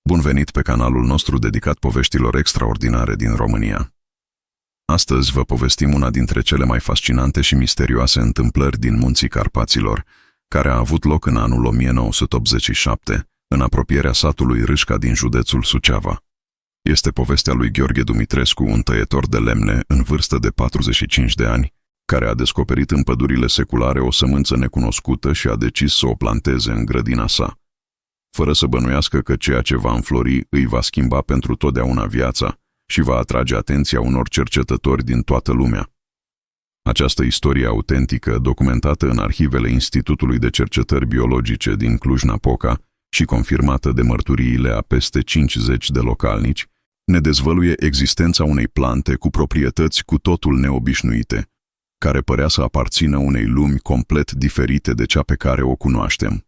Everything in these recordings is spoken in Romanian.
Bun venit pe canalul nostru dedicat poveștilor extraordinare din România. Astăzi vă povestim una dintre cele mai fascinante și misterioase întâmplări din Munții Carpaților, care a avut loc în anul 1987, în apropierea satului Râșca din județul Suceava. Este povestea lui Gheorghe Dumitrescu, un tăietor de lemne în vârstă de 45 de ani, care a descoperit în pădurile seculare o sămânță necunoscută și a decis să o planteze în grădina sa, fără să bănuiască că ceea ce va înflori îi va schimba pentru totdeauna viața și va atrage atenția unor cercetători din toată lumea. Această istorie autentică, documentată în arhivele Institutului de Cercetări Biologice din Cluj-Napoca și confirmată de mărturiile a peste 50 de localnici, ne dezvăluie existența unei plante cu proprietăți cu totul neobișnuite, care părea să aparțină unei lumi complet diferite de cea pe care o cunoaștem.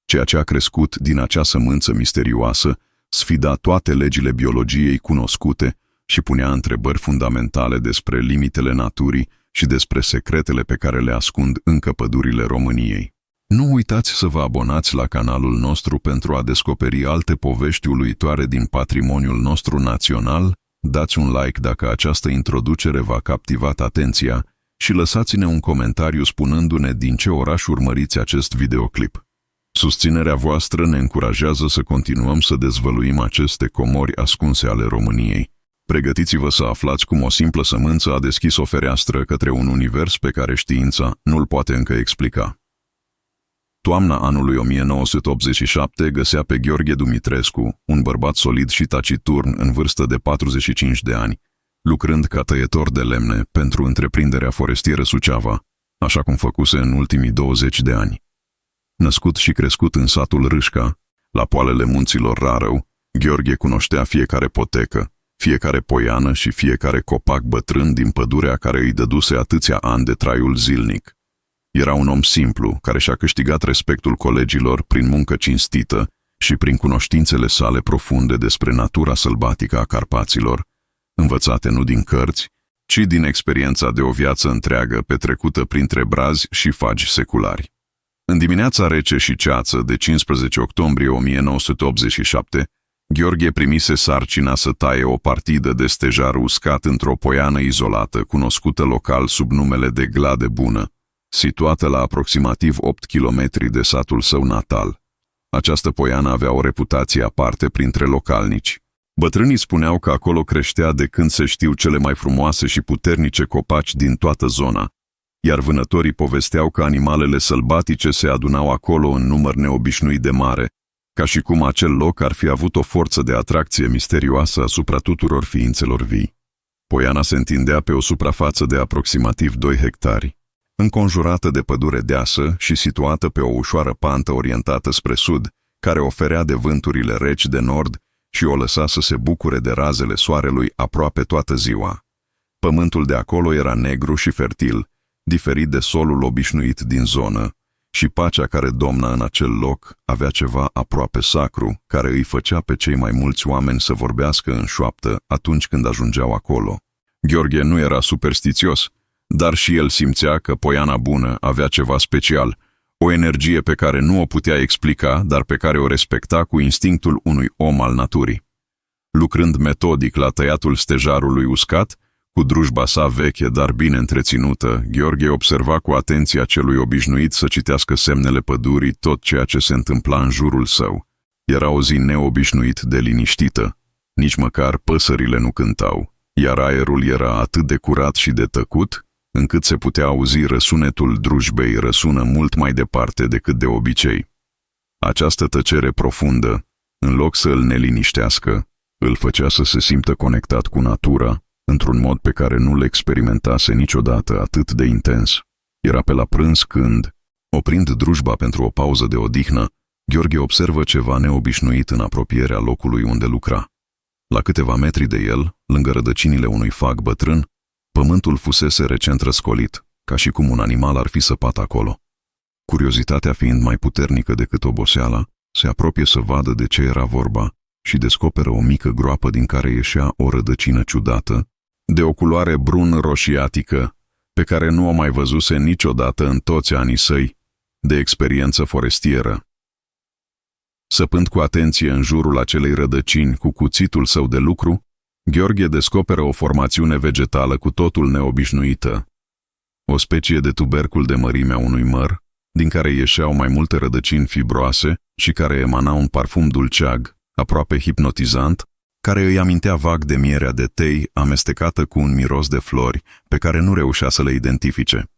Ceea ce a crescut din acea sămânță misterioasă sfida toate legile biologiei cunoscute și punea întrebări fundamentale despre limitele naturii și despre secretele pe care le ascund încă pădurile României. Nu uitați să vă abonați la canalul nostru pentru a descoperi alte povești uluitoare din patrimoniul nostru național, dați un like dacă această introducere v-a captivat atenția și lăsați-ne un comentariu spunându-ne din ce oraș urmăriți acest videoclip. Susținerea voastră ne încurajează să continuăm să dezvăluim aceste comori ascunse ale României. Pregătiți-vă să aflați cum o simplă sămânță a deschis o fereastră către un univers pe care știința nu-l poate încă explica. Toamna anului 1987 găsea pe Gheorghe Dumitrescu, un bărbat solid și taciturn în vârstă de 45 de ani, lucrând ca tăietor de lemne pentru întreprinderea forestieră Suceava, așa cum făcuse în ultimii 20 de ani. Născut și crescut în satul Râșca, la poalele munților Rarău, Gheorghe cunoștea fiecare potecă, fiecare poiană și fiecare copac bătrân din pădurea care îi dăduse atâția ani de traiul zilnic. Era un om simplu, care și-a câștigat respectul colegilor prin muncă cinstită și prin cunoștințele sale profunde despre natura sălbatică a Carpaților, învățate nu din cărți, ci din experiența de o viață întreagă petrecută printre brazi și fagi seculari. În dimineața rece și ceață de 15 octombrie 1987, Gheorghe primise sarcina să taie o partidă de stejar uscat într-o poiană izolată, cunoscută local sub numele de Glade Bună, situată la aproximativ 8 km de satul său natal. Această poiană avea o reputație aparte printre localnici. Bătrânii spuneau că acolo creștea de când se știu cele mai frumoase și puternice copaci din toată zona, iar vânătorii povesteau că animalele sălbatice se adunau acolo în număr neobișnuit de mare, ca și cum acel loc ar fi avut o forță de atracție misterioasă asupra tuturor ființelor vii. Poiana se întindea pe o suprafață de aproximativ 2 hectari, înconjurată de pădure deasă și situată pe o ușoară pantă orientată spre sud, care oferea de vânturile reci de nord și o lăsa să se bucure de razele soarelui aproape toată ziua. Pământul de acolo era negru și fertil, diferit de solul obișnuit din zonă, și pacea care domna în acel loc avea ceva aproape sacru, care îi făcea pe cei mai mulți oameni să vorbească în șoaptă atunci când ajungeau acolo. Gheorghe nu era superstițios, dar și el simțea că poiana bună avea ceva special, o energie pe care nu o putea explica, dar pe care o respecta cu instinctul unui om al naturii. Lucrând metodic la tăiatul stejarului uscat, cu drujba sa veche, dar bine întreținută, Gheorghe observa cu atenția celui obișnuit să citească semnele pădurii tot ceea ce se întâmpla în jurul său. Era o zi neobișnuit de liniștită, nici măcar păsările nu cântau, iar aerul era atât de curat și de tăcut, încât se putea auzi răsunetul drujbei răsună mult mai departe decât de obicei. Această tăcere profundă, în loc să îl neliniștească, îl făcea să se simtă conectat cu natura, într-un mod pe care nu le experimentase niciodată atât de intens. Era pe la prânz când, oprind drujba pentru o pauză de odihnă, Gheorghe observă ceva neobișnuit în apropierea locului unde lucra. La câteva metri de el, lângă rădăcinile unui fag bătrân, pământul fusese recent răscolit, ca și cum un animal ar fi săpat acolo. Curiozitatea fiind mai puternică decât oboseala, se apropie să vadă de ce era vorba și descoperă o mică groapă din care ieșea o rădăcină ciudată, de o culoare brun-roșiatică, pe care nu o mai văzuse niciodată în toți anii săi de experiență forestieră. Săpând cu atenție în jurul acelei rădăcini cu cuțitul său de lucru, Gheorghe descoperă o formațiune vegetală cu totul neobișnuită. O specie de tubercul de mărimea unui măr, din care ieșeau mai multe rădăcini fibroase și care emana un parfum dulceag, aproape hipnotizant, care îi amintea vag de mierea de tei amestecată cu un miros de flori pe care nu reușea să le identifice.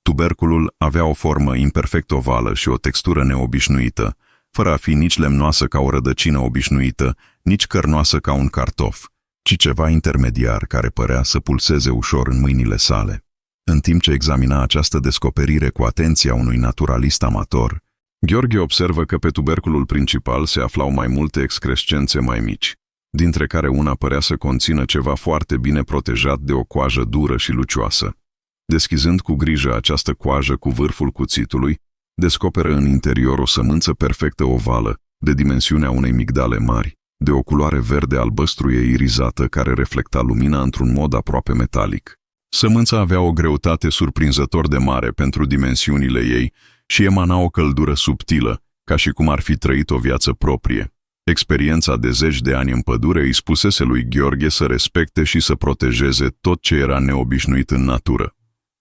Tuberculul avea o formă imperfect ovală și o textură neobișnuită, fără a fi nici lemnoasă ca o rădăcină obișnuită, nici cărnoasă ca un cartof, ci ceva intermediar care părea să pulseze ușor în mâinile sale. În timp ce examina această descoperire cu atenția unui naturalist amator, Gheorghe observă că pe tuberculul principal se aflau mai multe excrescențe mai mici, dintre care una părea să conțină ceva foarte bine protejat de o coajă dură și lucioasă. Deschizând cu grijă această coajă cu vârful cuțitului, descoperă în interior o sămânță perfectă ovală, de dimensiunea unei migdale mari, de o culoare verde-albăstruie irizată care reflecta lumina într-un mod aproape metalic. Sămânța avea o greutate surprinzător de mare pentru dimensiunile ei și emana o căldură subtilă, ca și cum ar fi trăit o viață proprie. Experiența de zeci de ani în pădure îi spusese lui Gheorghe să respecte și să protejeze tot ce era neobișnuit în natură.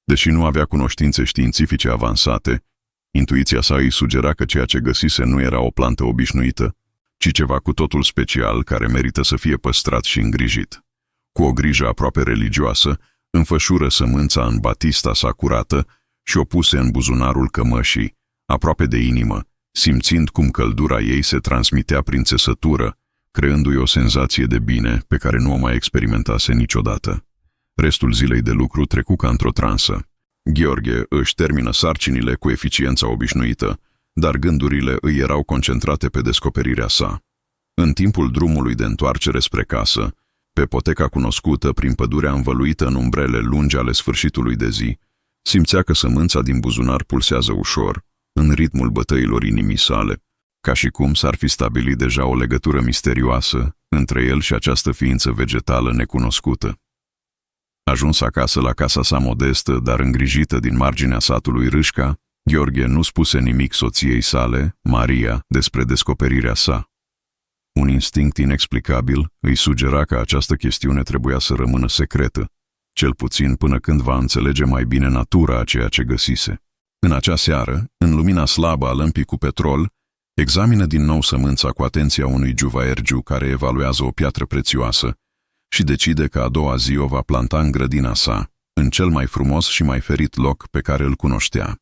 Deși nu avea cunoștințe științifice avansate, intuiția sa îi sugera că ceea ce găsise nu era o plantă obișnuită, ci ceva cu totul special care merită să fie păstrat și îngrijit. Cu o grijă aproape religioasă, înfășură sămânța în batista sa curată și o puse în buzunarul cămășii, aproape de inimă, simțind cum căldura ei se transmitea prin țesătură, creându-i o senzație de bine pe care nu o mai experimentase niciodată. Restul zilei de lucru trecu ca într-o transă. Gheorghe își termină sarcinile cu eficiența obișnuită, dar gândurile îi erau concentrate pe descoperirea sa. În timpul drumului de întoarcere spre casă, pe poteca cunoscută prin pădurea învăluită în umbrele lungi ale sfârșitului de zi, simțea că sămânța din buzunar pulsează ușor, în ritmul bătăilor inimii sale, ca și cum s-ar fi stabilit deja o legătură misterioasă între el și această ființă vegetală necunoscută. Ajuns acasă la casa sa modestă, dar îngrijită din marginea satului Râșca, Gheorghe nu spuse nimic soției sale, Maria, despre descoperirea sa. Un instinct inexplicabil îi sugera că această chestiune trebuia să rămână secretă, cel puțin până când va înțelege mai bine natura a ceea ce găsise. În acea seară, în lumina slabă a lămpii cu petrol, examină din nou sămânța cu atenția unui juvaergiu care evaluează o piatră prețioasă și decide că a doua zi o va planta în grădina sa, în cel mai frumos și mai ferit loc pe care îl cunoștea.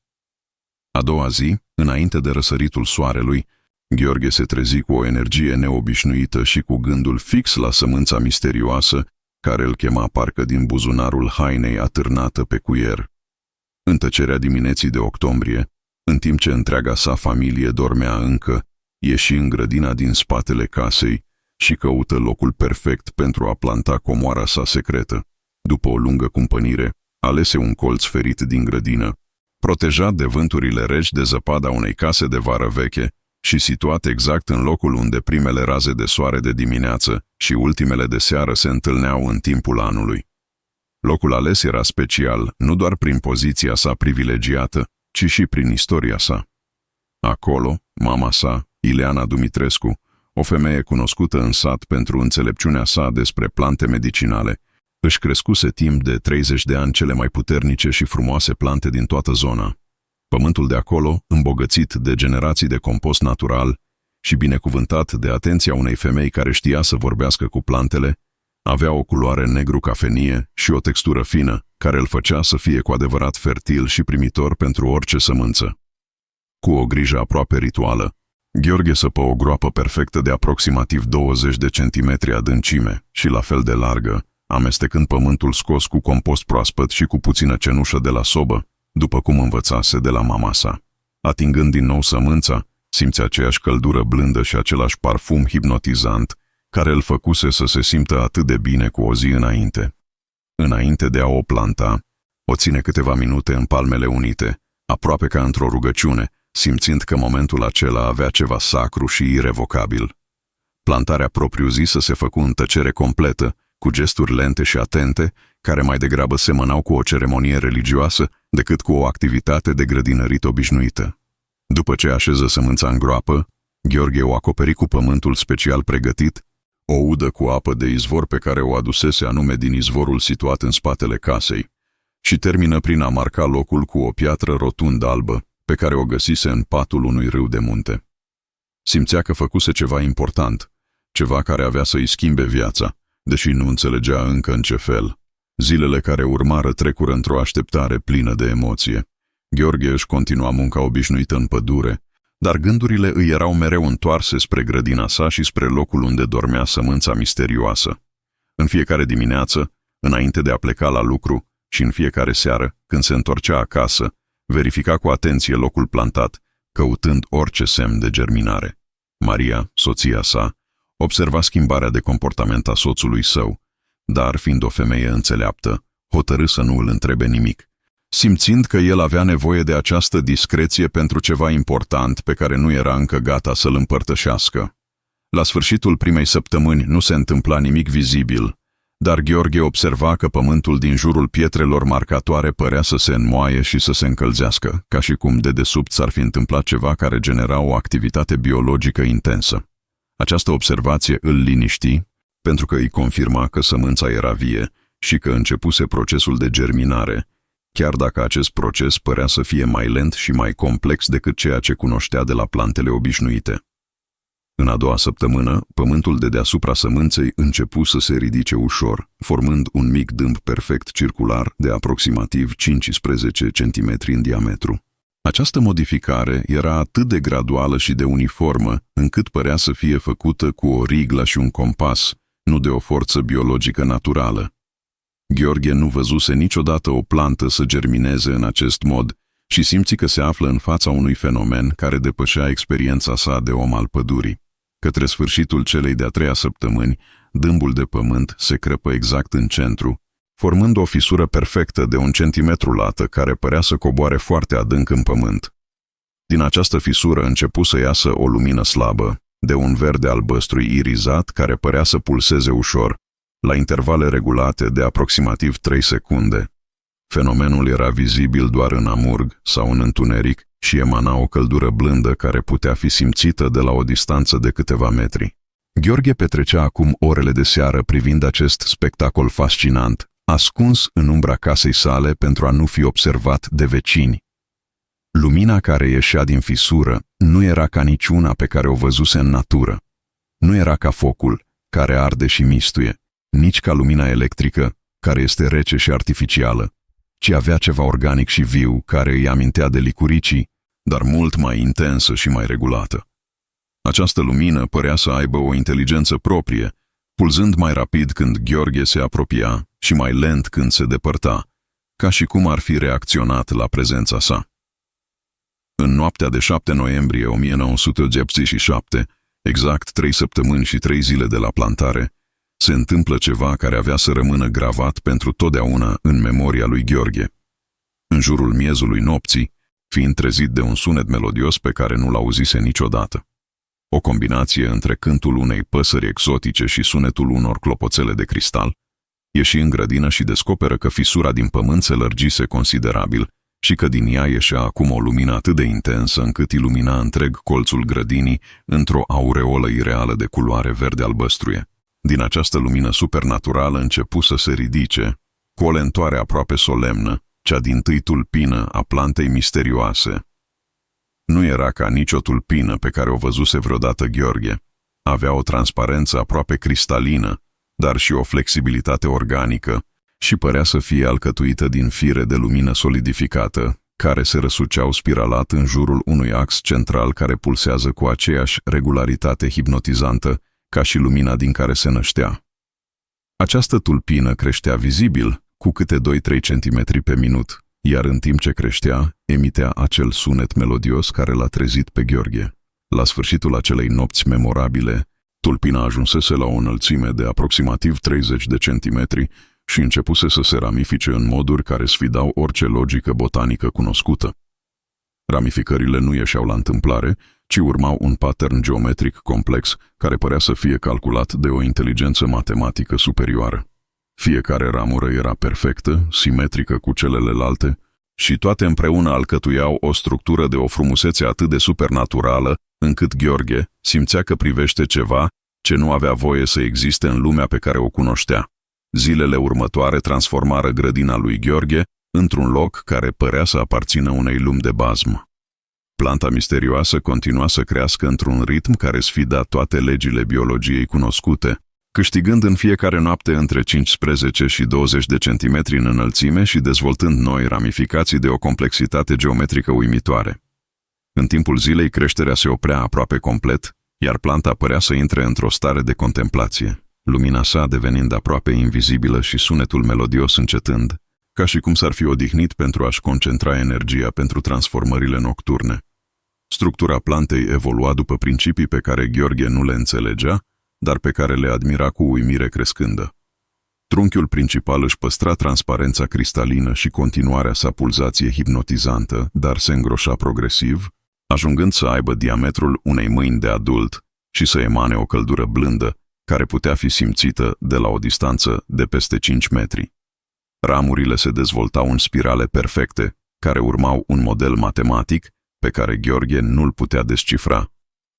A doua zi, înainte de răsăritul soarelui, Gheorghe se trezi cu o energie neobișnuită și cu gândul fix la sămânța misterioasă care îl chema parcă din buzunarul hainei atârnată pe cuier. În tăcerea dimineții de octombrie, în timp ce întreaga sa familie dormea încă, ieși în grădina din spatele casei și căută locul perfect pentru a planta comoara sa secretă. După o lungă cumpănire, alese un colț ferit din grădină, protejat de vânturile reci de zăpada unei case de vară veche și situat exact în locul unde primele raze de soare de dimineață și ultimele de seară se întâlneau în timpul anului. Locul ales era special, nu doar prin poziția sa privilegiată, ci și prin istoria sa. Acolo, mama sa, Ileana Dumitrescu, o femeie cunoscută în sat pentru înțelepciunea sa despre plante medicinale, își crescuse timp de 30 de ani cele mai puternice și frumoase plante din toată zona. Pământul de acolo, îmbogățit de generații de compost natural și binecuvântat de atenția unei femei care știa să vorbească cu plantele, avea o culoare negru-cafenie și o textură fină, care îl făcea să fie cu adevărat fertil și primitor pentru orice sămânță. Cu o grijă aproape rituală, Gheorghe săpă o groapă perfectă de aproximativ 20 de centimetri adâncime și la fel de largă, amestecând pământul scos cu compost proaspăt și cu puțină cenușă de la sobă, după cum învățase de la mama sa. Atingând din nou sămânța, simțea aceeași căldură blândă și același parfum hipnotizant care îl făcuse să se simtă atât de bine cu o zi înainte. Înainte de a o planta, o ține câteva minute în palmele unite, aproape ca într-o rugăciune, simțind că momentul acela avea ceva sacru și irevocabil. Plantarea propriu-zisă se făcu în tăcere completă, cu gesturi lente și atente, care mai degrabă semănau cu o ceremonie religioasă decât cu o activitate de grădinărit obișnuită. După ce așeză sămânța în groapă, Gheorghe o acoperi cu pământul special pregătit, o udă cu apă de izvor pe care o adusese anume din izvorul situat în spatele casei, și termină prin a marca locul cu o piatră rotundă albă, pe care o găsise în patul unui râu de munte. Simțea că făcuse ceva important, ceva care avea să-i schimbe viața, deși nu înțelegea încă în ce fel. Zilele care urmară trecură într-o așteptare plină de emoție. Gheorghe își continua munca obișnuită în pădure, dar gândurile îi erau mereu întoarse spre grădina sa și spre locul unde dormea sămânța misterioasă. În fiecare dimineață, înainte de a pleca la lucru, și în fiecare seară, când se întorcea acasă, verifica cu atenție locul plantat, căutând orice semn de germinare. Maria, soția sa, observa schimbarea de comportament a soțului său, dar, fiind o femeie înțeleaptă, hotărâ să nu îl întrebe nimic, simțind că el avea nevoie de această discreție pentru ceva important pe care nu era încă gata să-l împărtășească. La sfârșitul primei săptămâni nu se întâmpla nimic vizibil, dar Gheorghe observa că pământul din jurul pietrelor marcatoare părea să se înmoaie și să se încălzească, ca și cum dedesubt s-ar fi întâmplat ceva care genera o activitate biologică intensă. Această observație îl liniști, pentru că îi confirma că sămânța era vie și că începuse procesul de germinare, chiar dacă acest proces părea să fie mai lent și mai complex decât ceea ce cunoștea de la plantele obișnuite. În a doua săptămână, pământul de deasupra sămânței începu să se ridice ușor, formând un mic dâmb perfect circular de aproximativ 15 cm în diametru. Această modificare era atât de graduală și de uniformă, încât părea să fie făcută cu o riglă și un compas, nu de o forță biologică naturală. Gheorghe nu văzuse niciodată o plantă să germineze în acest mod și simți că se află în fața unui fenomen care depășea experiența sa de om al pădurii. Către sfârșitul celei de-a treia săptămâni, dâmbul de pământ se crăpă exact în centru, formând o fisură perfectă de 1 centimetru lată care părea să coboare foarte adânc în pământ. Din această fisură începu să iasă o lumină slabă, de un verde albăstru irizat care părea să pulseze ușor, la intervale regulate de aproximativ 3 secunde. Fenomenul era vizibil doar în amurg sau în întuneric și emana o căldură blândă care putea fi simțită de la o distanță de câteva metri. Gheorghe petrecea acum orele de seară privind acest spectacol fascinant, ascuns în umbra casei sale pentru a nu fi observat de vecini. Lumina care ieșea din fisură nu era ca niciuna pe care o văzuse în natură. Nu era ca focul, care arde și mistuie, nici ca lumina electrică, care este rece și artificială, ci avea ceva organic și viu care îi amintea de licuricii, dar mult mai intensă și mai regulată. Această lumină părea să aibă o inteligență proprie, pulzând mai rapid când Gheorghe se apropia și mai lent când se depărta, ca și cum ar fi reacționat la prezența sa. În noaptea de 7 noiembrie 1987, exact 3 săptămâni și 3 zile de la plantare, se întâmplă ceva care avea să rămână gravat pentru totdeauna în memoria lui Gheorghe. În jurul miezului nopții, fiind trezit de un sunet melodios pe care nu l-auzise niciodată. O combinație între cântul unei păsări exotice și sunetul unor clopoțele de cristal, ieși în grădină și descoperă că fisura din pământ se lărgise considerabil și că din ea ieșea acum o lumină atât de intensă încât ilumina întreg colțul grădinii într-o aureolă ireală de culoare verde-albăstruie. Din această lumină supernaturală începu să se ridice, cu o lentoare aproape solemnă, cea dintâi tulpină a plantei misterioase. Nu era ca nicio tulpină pe care o văzuse vreodată Gheorghe. Avea o transparență aproape cristalină, dar și o flexibilitate organică și părea să fie alcătuită din fire de lumină solidificată, care se răsuceau spiralat în jurul unui ax central care pulsează cu aceeași regularitate hipnotizantă ca și lumina din care se năștea. Această tulpină creștea vizibil cu câte 2-3 cm pe minut, iar în timp ce creștea, emitea acel sunet melodios care l-a trezit pe Gheorghe. La sfârșitul acelei nopți memorabile, tulpina ajunsese la o înălțime de aproximativ 30 de centimetri și începuse să se ramifice în moduri care sfidau orice logică botanică cunoscută. Ramificările nu ieșeau la întâmplare, ci urmau un pattern geometric complex care părea să fie calculat de o inteligență matematică superioară. Fiecare ramură era perfectă, simetrică cu celelalte și toate împreună alcătuiau o structură de o frumusețe atât de supernaturală încât Gheorghe simțea că privește ceva ce nu avea voie să existe în lumea pe care o cunoștea. Zilele următoare transformară grădina lui Gheorghe într-un loc care părea să aparțină unei lumi de bazm. Planta misterioasă continua să crească într-un ritm care sfida toate legile biologiei cunoscute, câștigând în fiecare noapte între 15 și 20 de centimetri în înălțime și dezvoltând noi ramificații de o complexitate geometrică uimitoare. În timpul zilei, creșterea se oprea aproape complet, iar planta părea să intre într-o stare de contemplație, lumina sa devenind aproape invizibilă și sunetul melodios încetând, ca și cum s-ar fi odihnit pentru a-și concentra energia pentru transformările nocturne. Structura plantei evolua după principii pe care Gheorghe nu le înțelegea, dar pe care le admira cu uimire crescândă. Trunchiul principal își păstra transparența cristalină și continuarea sa pulzație hipnotizantă, dar se îngroșa progresiv, ajungând să aibă diametrul unei mâini de adult și să emane o căldură blândă, care putea fi simțită de la o distanță de peste 5 metri. Ramurile se dezvoltau în spirale perfecte, care urmau un model matematic pe care Gheorghe nu-l putea descifra,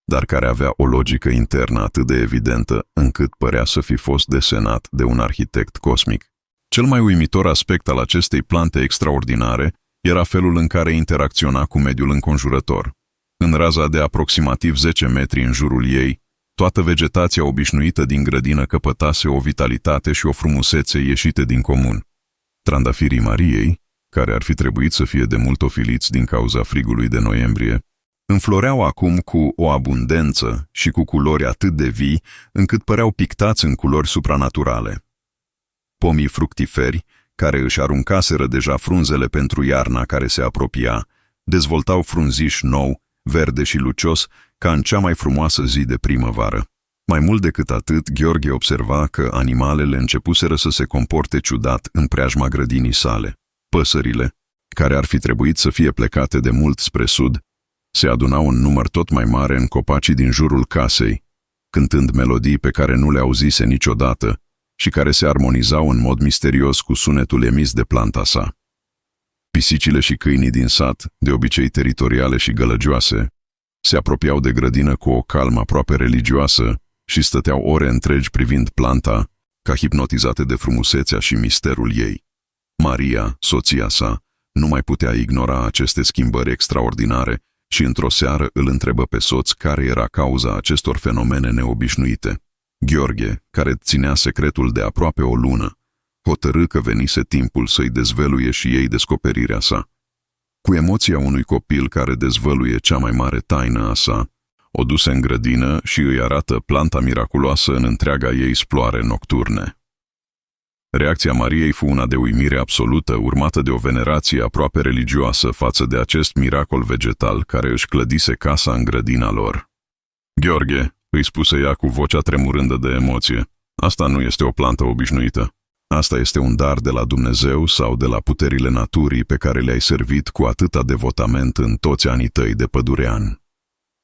dar care avea o logică internă atât de evidentă încât părea să fi fost desenat de un arhitect cosmic. Cel mai uimitor aspect al acestei plante extraordinare era felul în care interacționa cu mediul înconjurător. În raza de aproximativ 10 metri în jurul ei, toată vegetația obișnuită din grădină căpătase o vitalitate și o frumusețe ieșite din comun. Trandafirii Mariei, care ar fi trebuit să fie de mult ofiliți din cauza frigului de noiembrie, înfloreau acum cu o abundență și cu culori atât de vii, încât păreau pictați în culori supranaturale. Pomii fructiferi, care își aruncaseră deja frunzele pentru iarna care se apropia, dezvoltau frunziș nou, verde și lucios, ca în cea mai frumoasă zi de primăvară. Mai mult decât atât, Gheorghe observa că animalele începuseră să se comporte ciudat în preajma grădinii sale. Păsările, care ar fi trebuit să fie plecate de mult spre sud, se adunau în număr tot mai mare în copacii din jurul casei, cântând melodii pe care nu le auzise niciodată și care se armonizau în mod misterios cu sunetul emis de planta sa. Pisicile și câinii din sat, de obicei teritoriale și gălăgioase, se apropiau de grădină cu o calmă aproape religioasă și stăteau ore întregi privind planta, ca hipnotizate de frumusețea și misterul ei. Maria, soția sa, nu mai putea ignora aceste schimbări extraordinare și într-o seară îl întrebă pe soț care era cauza acestor fenomene neobișnuite. Gheorghe, care ținea secretul de aproape o lună, hotărâ că venise timpul să-i dezvăluie și ei descoperirea sa. Cu emoția unui copil care dezvăluie cea mai mare taină a sa, o duse în grădină și îi arată planta miraculoasă în întreaga ei sploare nocturne. Reacția Mariei fu una de uimire absolută, urmată de o venerație aproape religioasă față de acest miracol vegetal care își clădise casa în grădina lor. Gheorghe, îi spuse ea cu vocea tremurândă de emoție, asta nu este o plantă obișnuită. Asta este un dar de la Dumnezeu sau de la puterile naturii pe care le-ai servit cu atâta devotament în toți anii tăi de pădurean.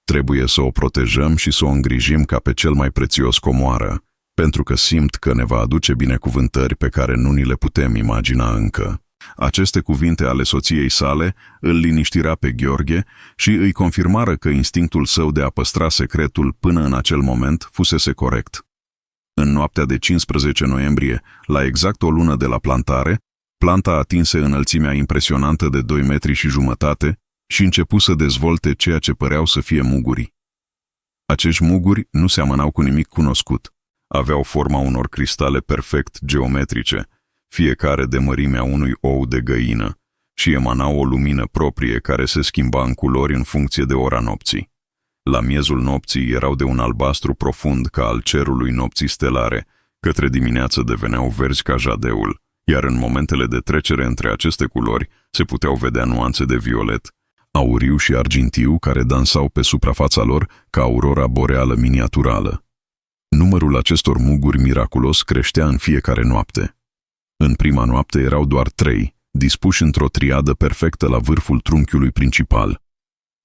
Trebuie să o protejăm și să o îngrijim ca pe cel mai prețios comoară, pentru că simt că ne va aduce binecuvântări pe care nu ni le putem imagina încă. Aceste cuvinte ale soției sale îl liniștira pe Gheorghe și îi confirmară că instinctul său de a păstra secretul până în acel moment fusese corect. În noaptea de 15 noiembrie, la exact o lună de la plantare, planta atinse înălțimea impresionantă de 2,5 metri și începu să dezvolte ceea ce păreau să fie muguri. Acești muguri nu seamănau cu nimic cunoscut. Aveau forma unor cristale perfect geometrice, fiecare de mărimea unui ou de găină, și emanau o lumină proprie care se schimba în culori în funcție de ora nopții. La miezul nopții erau de un albastru profund ca al cerului nopții stelare, către dimineață deveneau verzi ca jadeul, iar în momentele de trecere între aceste culori se puteau vedea nuanțe de violet, auriu și argintiu care dansau pe suprafața lor ca aurora boreală miniaturală. Numărul acestor muguri miraculos creștea în fiecare noapte. În prima noapte erau doar 3, dispuși într-o triadă perfectă la vârful trunchiului principal.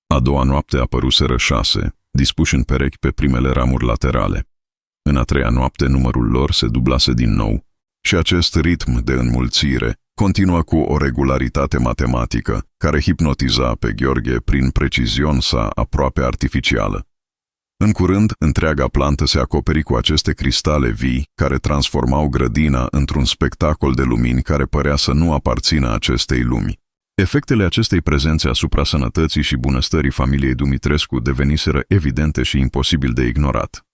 A doua noapte apăruseră 6, dispuși în perechi pe primele ramuri laterale. În a treia noapte numărul lor se dublase din nou și acest ritm de înmulțire continuă cu o regularitate matematică care hipnotiza pe Gheorghe prin precizion sa aproape artificială. În curând, întreaga plantă se acoperi cu aceste cristale vii, care transformau grădina într-un spectacol de lumini care părea să nu aparțină acestei lumi. Efectele acestei prezențe asupra sănătății și bunăstării familiei Dumitrescu deveniseră evidente și imposibil de ignorat.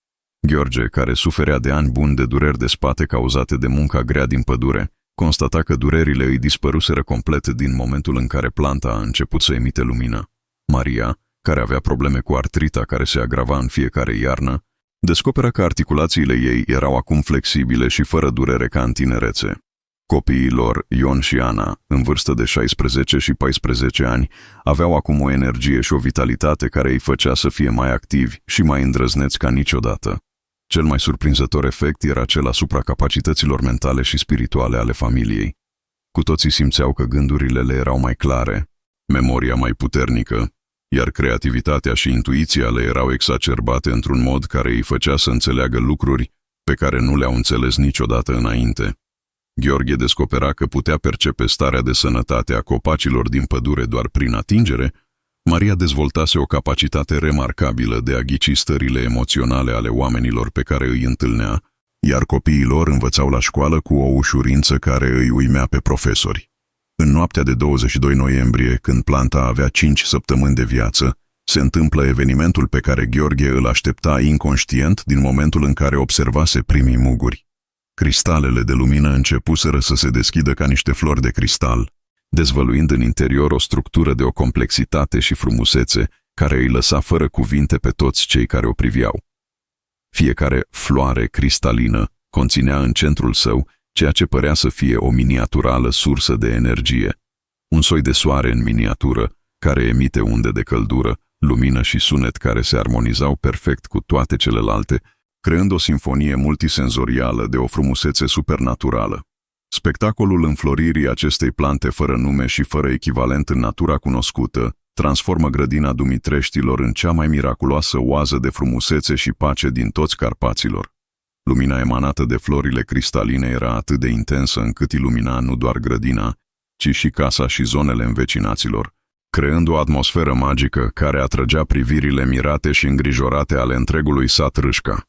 Gheorghe, care suferea de ani buni de dureri de spate cauzate de munca grea din pădure, constata că durerile îi dispăruseră complet din momentul în care planta a început să emite lumină. Maria, care avea probleme cu artrita care se agrava în fiecare iarnă, descoperă că articulațiile ei erau acum flexibile și fără durere ca în tinerețe. Copiii lor, Ion și Ana, în vârstă de 16 și 14 ani, aveau acum o energie și o vitalitate care îi făcea să fie mai activi și mai îndrăzneți ca niciodată. Cel mai surprinzător efect era cel asupra capacităților mentale și spirituale ale familiei. Cu toții simțeau că gândurile le erau mai clare, memoria mai puternică, iar creativitatea și intuiția le erau exacerbate într-un mod care îi făcea să înțeleagă lucruri pe care nu le-au înțeles niciodată înainte. Gheorghe descopera că putea percepe starea de sănătate a copacilor din pădure doar prin atingere. Maria dezvoltase o capacitate remarcabilă de a ghici stările emoționale ale oamenilor pe care îi întâlnea, iar copiii lor învățau la școală cu o ușurință care îi uimea pe profesori. În noaptea de 22 noiembrie, când planta avea 5 săptămâni de viață, se întâmplă evenimentul pe care Gheorghe îl aștepta inconștient din momentul în care observase primii muguri. Cristalele de lumină începuseră să se deschidă ca niște flori de cristal, dezvăluind în interior o structură de o complexitate și frumusețe care îi lăsa fără cuvinte pe toți cei care o priveau. Fiecare floare cristalină conținea în centrul său ceea ce părea să fie o miniaturală sursă de energie, un soi de soare în miniatură care emite unde de căldură, lumină și sunet care se armonizau perfect cu toate celelalte, creând o simfonie multisenzorială de o frumusețe supernaturală. Spectacolul înfloririi acestei plante fără nume și fără echivalent în natura cunoscută transformă grădina Dumitreștilor în cea mai miraculoasă oază de frumusețe și pace din toți Carpaților. Lumina emanată de florile cristaline era atât de intensă încât ilumina nu doar grădina, ci și casa și zonele învecinaților, creând o atmosferă magică care atrăgea privirile mirate și îngrijorate ale întregului sat Râșca.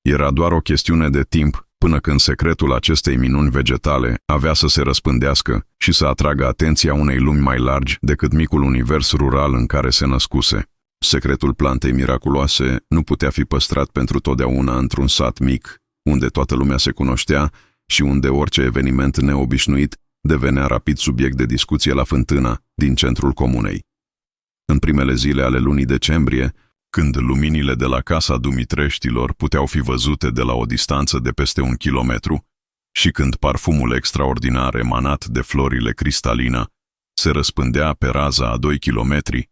Era doar o chestiune de timp până când secretul acestei minuni vegetale avea să se răspândească și să atragă atenția unei lumi mai largi decât micul univers rural în care se născuse. Secretul plantei miraculoase nu putea fi păstrat pentru totdeauna într-un sat mic, unde toată lumea se cunoștea și unde orice eveniment neobișnuit devenea rapid subiect de discuție la fântâna din centrul comunei. În primele zile ale lunii decembrie, când luminile de la casa Dumitreștilor puteau fi văzute de la o distanță de peste 1 kilometru și când parfumul extraordinar emanat de florile cristalină se răspândea pe raza a 2 kilometri,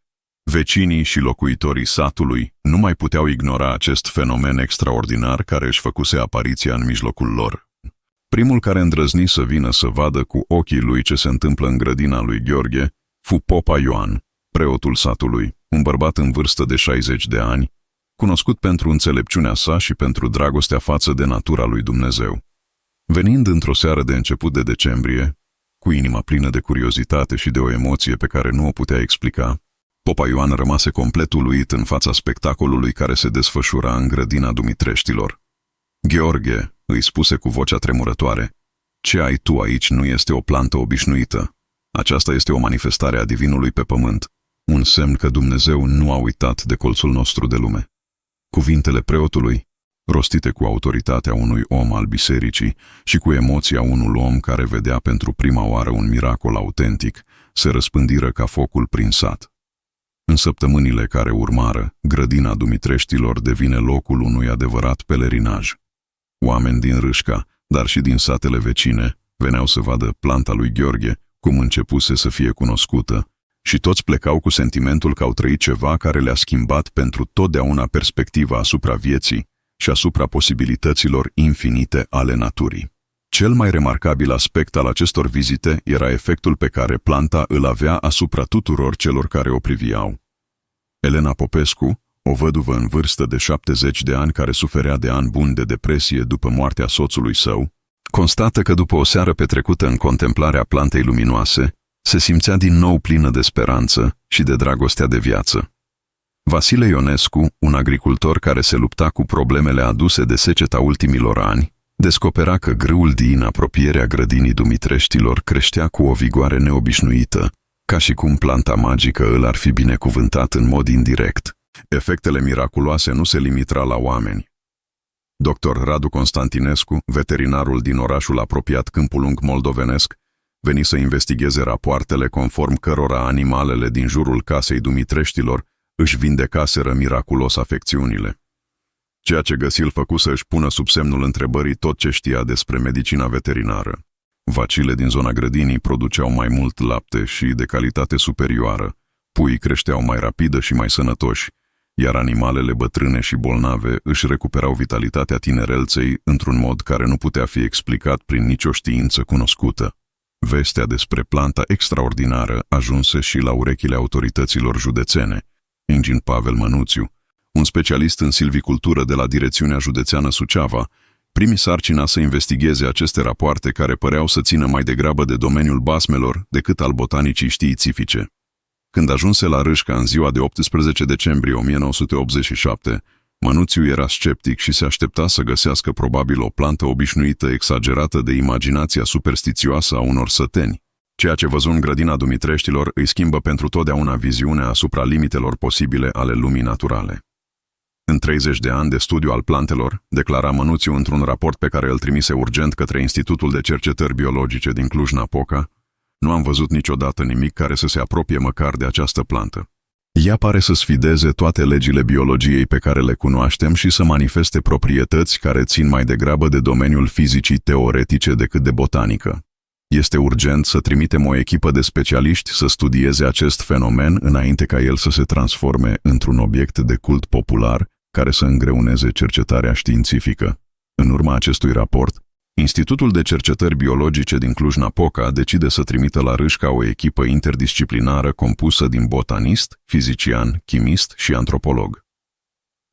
vecinii și locuitorii satului nu mai puteau ignora acest fenomen extraordinar care își făcuse apariția în mijlocul lor. Primul care îndrăzni să vină să vadă cu ochii lui ce se întâmplă în grădina lui Gheorghe fu Popa Ioan, preotul satului, un bărbat în vârstă de 60 de ani, cunoscut pentru înțelepciunea sa și pentru dragostea față de natura lui Dumnezeu. Venind într-o seară de început de decembrie, cu inima plină de curiozitate și de o emoție pe care nu o putea explica, Popa Ioan rămase complet uluit în fața spectacolului care se desfășura în grădina Dumitreștilor. Gheorghe, îi spuse cu vocea tremurătoare, ce ai tu aici nu este o plantă obișnuită. Aceasta este o manifestare a divinului pe pământ, un semn că Dumnezeu nu a uitat de colțul nostru de lume. Cuvintele preotului, rostite cu autoritatea unui om al bisericii și cu emoția unui om care vedea pentru prima oară un miracol autentic, se răspândiră ca focul prin sat. În săptămânile care urmară, grădina Dumitreștilor devine locul unui adevărat pelerinaj. Oameni din Râșca, dar și din satele vecine, veneau să vadă planta lui Gheorghe, cum începuse să fie cunoscută, și toți plecau cu sentimentul că au trăit ceva care le-a schimbat pentru totdeauna perspectiva asupra vieții și asupra posibilităților infinite ale naturii. Cel mai remarcabil aspect al acestor vizite era efectul pe care planta îl avea asupra tuturor celor care o priveau. Elena Popescu, o văduvă în vârstă de 70 de ani care suferea de ani buni de depresie după moartea soțului său, constată că după o seară petrecută în contemplarea plantei luminoase, se simțea din nou plină de speranță și de dragostea de viață. Vasile Ionescu, un agricultor care se lupta cu problemele aduse de seceta ultimilor ani, descopera că grâul din apropierea grădinii Dumitreștilor creștea cu o vigoare neobișnuită, ca și cum planta magică îl ar fi binecuvântat în mod indirect. Efectele miraculoase nu se limitau la oameni. Dr. Radu Constantinescu, veterinarul din orașul apropiat Câmpul Lung moldovenesc, veni să investigheze rapoartele conform cărora animalele din jurul casei Dumitreștilor își vindecaseră miraculos afecțiunile. Ceea ce găsi îl făcu să își pună sub semnul întrebării tot ce știa despre medicina veterinară. Vacile din zona grădinii produceau mai mult lapte și de calitate superioară, puii creșteau mai rapidă și mai sănătoși, iar animalele bătrâne și bolnave își recuperau vitalitatea tinerelței într-un mod care nu putea fi explicat prin nicio știință cunoscută. Vestea despre planta extraordinară ajunse și la urechile autorităților județene. Ingin Pavel Mănuțiu, un specialist în silvicultură de la Direcțiunea Județeană Suceava, primi sarcina să investigheze aceste rapoarte care păreau să țină mai degrabă de domeniul basmelor decât al botanicii științifice. Când ajunse la Râșca în ziua de 18 decembrie 1987, Mănuțiu era sceptic și se aștepta să găsească probabil o plantă obișnuită exagerată de imaginația superstițioasă a unor săteni. Ceea ce văzu în grădina Dumitreștilor îi schimbă pentru totdeauna viziunea asupra limitelor posibile ale lumii naturale. În 30 de ani de studiu al plantelor, declara Mănuțiu într-un raport pe care îl trimise urgent către Institutul de Cercetări Biologice din Cluj-Napoca, nu am văzut niciodată nimic care să se apropie măcar de această plantă. Ea pare să sfideze toate legile biologiei pe care le cunoaștem și să manifeste proprietăți care țin mai degrabă de domeniul fizicii teoretice decât de botanică. Este urgent să trimitem o echipă de specialiști să studieze acest fenomen înainte ca el să se transforme într-un obiect de cult popular care să îngreuneze cercetarea științifică. În urma acestui raport, Institutul de Cercetări Biologice din Cluj-Napoca decide să trimită la Râșca o echipă interdisciplinară compusă din botanist, fizician, chimist și antropolog.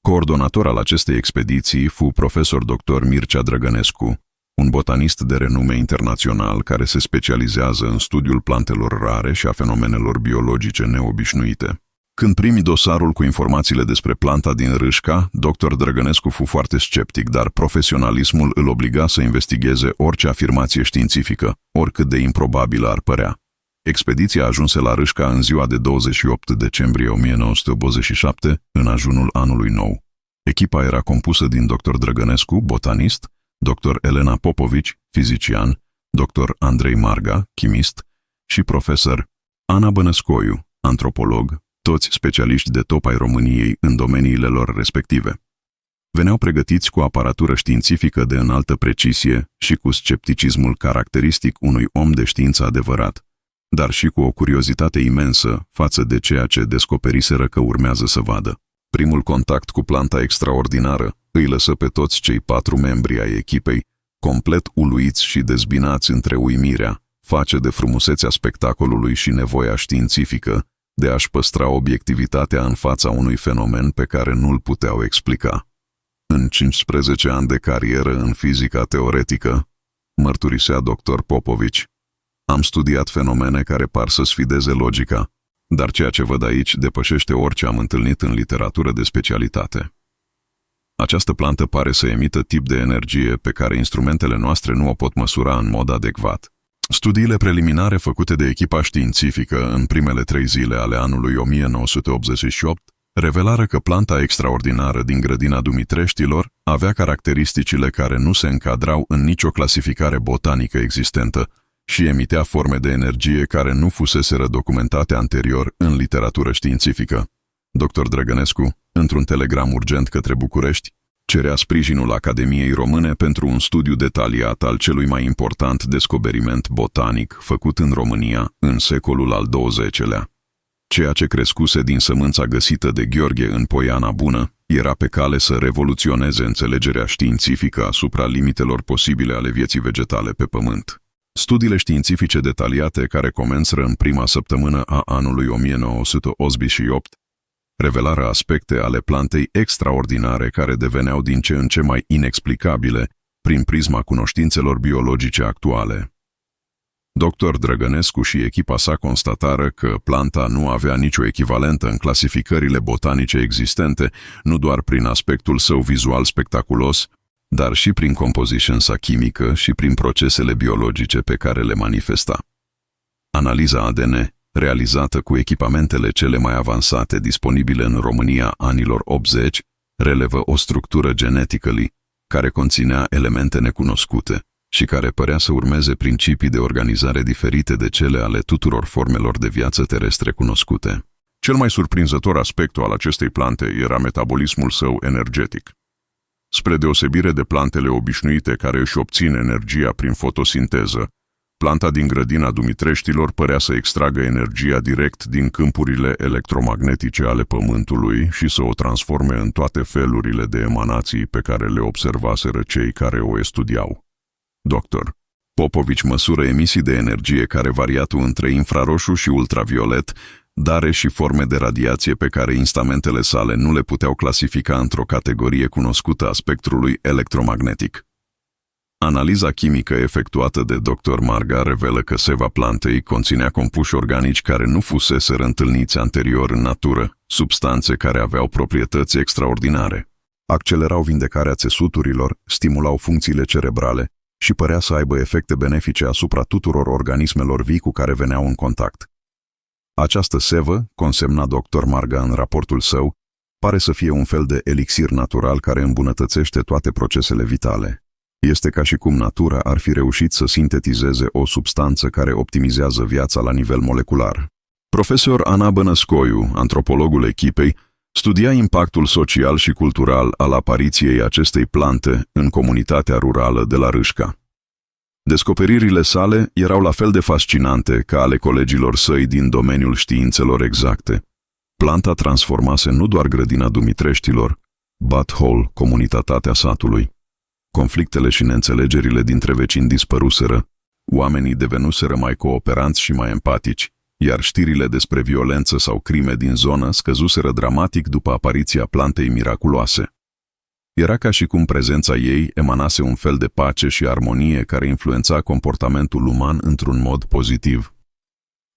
Coordonator al acestei expediții fu profesor dr. Mircea Drăgănescu, un botanist de renume internațional care se specializează în studiul plantelor rare și a fenomenelor biologice neobișnuite. Când primi dosarul cu informațiile despre planta din Râșca, dr. Drăgănescu fu foarte sceptic, dar profesionalismul îl obliga să investigheze orice afirmație științifică, oricât de improbabilă ar părea. Expediția ajunse la Râșca în ziua de 28 decembrie 1987, în ajunul anului nou. Echipa era compusă din dr. Drăgănescu, botanist, dr. Elena Popovici, fizician, dr. Andrei Marga, chimist, și profesor Ana Bănăscoiu, antropolog, toți specialiști de top ai României în domeniile lor respective. Veneau pregătiți cu aparatură științifică de înaltă precizie și cu scepticismul caracteristic unui om de știință adevărat, dar și cu o curiozitate imensă față de ceea ce descoperiseră că urmează să vadă. Primul contact cu planta extraordinară îi lăsă pe toți cei 4 membri ai echipei complet uluiți și dezbinați între uimirea, face de frumusețea spectacolului și nevoia științifică de a-și păstra obiectivitatea în fața unui fenomen pe care nu-l puteau explica. În 15 ani de carieră în fizica teoretică, mărturisea dr. Popovici, am studiat fenomene care par să sfideze logica, dar ceea ce văd aici depășește orice am întâlnit în literatură de specialitate. Această plantă pare să emită tip de energie pe care instrumentele noastre nu o pot măsura în mod adecvat. Studiile preliminare făcute de echipa științifică în primele 3 zile ale anului 1988 revelară că planta extraordinară din grădina Dumitreștilor avea caracteristicile care nu se încadrau în nicio clasificare botanică existentă și emitea forme de energie care nu fuseseră documentate anterior în literatură științifică. Dr. Drăgănescu, într-un telegram urgent către București, cerea sprijinul Academiei Române pentru un studiu detaliat al celui mai important descoperiment botanic făcut în România în secolul al XX-lea. Ceea ce crescuse din sămânța găsită de Gheorghe în Poiana Bună era pe cale să revoluționeze înțelegerea științifică asupra limitelor posibile ale vieții vegetale pe pământ. Studiile științifice detaliate care comenseră în prima săptămână a anului 1988 revelară aspecte ale plantei extraordinare care deveneau din ce în ce mai inexplicabile prin prisma cunoștințelor biologice actuale. Dr. Drăgănescu și echipa sa constatară că planta nu avea nicio echivalentă în clasificările botanice existente, nu doar prin aspectul său vizual spectaculos, dar și prin composition sa chimică și prin procesele biologice pe care le manifesta. Analiza ADN, realizată cu echipamentele cele mai avansate disponibile în România anilor 80, relevă o structură genetically care conținea elemente necunoscute și care părea să urmeze principii de organizare diferite de cele ale tuturor formelor de viață terestre cunoscute. Cel mai surprinzător aspect al acestei plante era metabolismul său energetic. Spre deosebire de plantele obișnuite care își obțin energia prin fotosinteză, planta din grădina Dumitreștilor părea să extragă energia direct din câmpurile electromagnetice ale Pământului și să o transforme în toate felurile de emanații pe care le observaseră cei care o studiau. Dr. Popovici măsură emisii de energie care variatu între infraroșu și ultraviolet, dare și forme de radiație pe care instrumentele sale nu le puteau clasifica într-o categorie cunoscută a spectrului electromagnetic. Analiza chimică efectuată de Dr. Marga revelă că seva plantei conținea compuși organici care nu fuseseră întâlniți anterior în natură, substanțe care aveau proprietăți extraordinare. Accelerau vindecarea țesuturilor, stimulau funcțiile cerebrale și părea să aibă efecte benefice asupra tuturor organismelor vii cu care veneau în contact. Această sevă, consemna Dr. Marga în raportul său, pare să fie un fel de elixir natural care îmbunătățește toate procesele vitale. Este ca și cum natura ar fi reușit să sintetizeze o substanță care optimizează viața la nivel molecular. Profesor Ana Bănăscoiu, antropologul echipei, studia impactul social și cultural al apariției acestei plante în comunitatea rurală de la Râșca. Descoperirile sale erau la fel de fascinante ca ale colegilor săi din domeniul științelor exacte. Planta transformase nu doar grădina Dumitreștilor, Butthole, comunitatea satului. Conflictele și neînțelegerile dintre vecini dispăruseră, oamenii devenuseră mai cooperanți și mai empatici, iar știrile despre violență sau crime din zonă scăzuseră dramatic după apariția plantei miraculoase. Era ca și cum prezența ei emanase un fel de pace și armonie care influența comportamentul uman într-un mod pozitiv.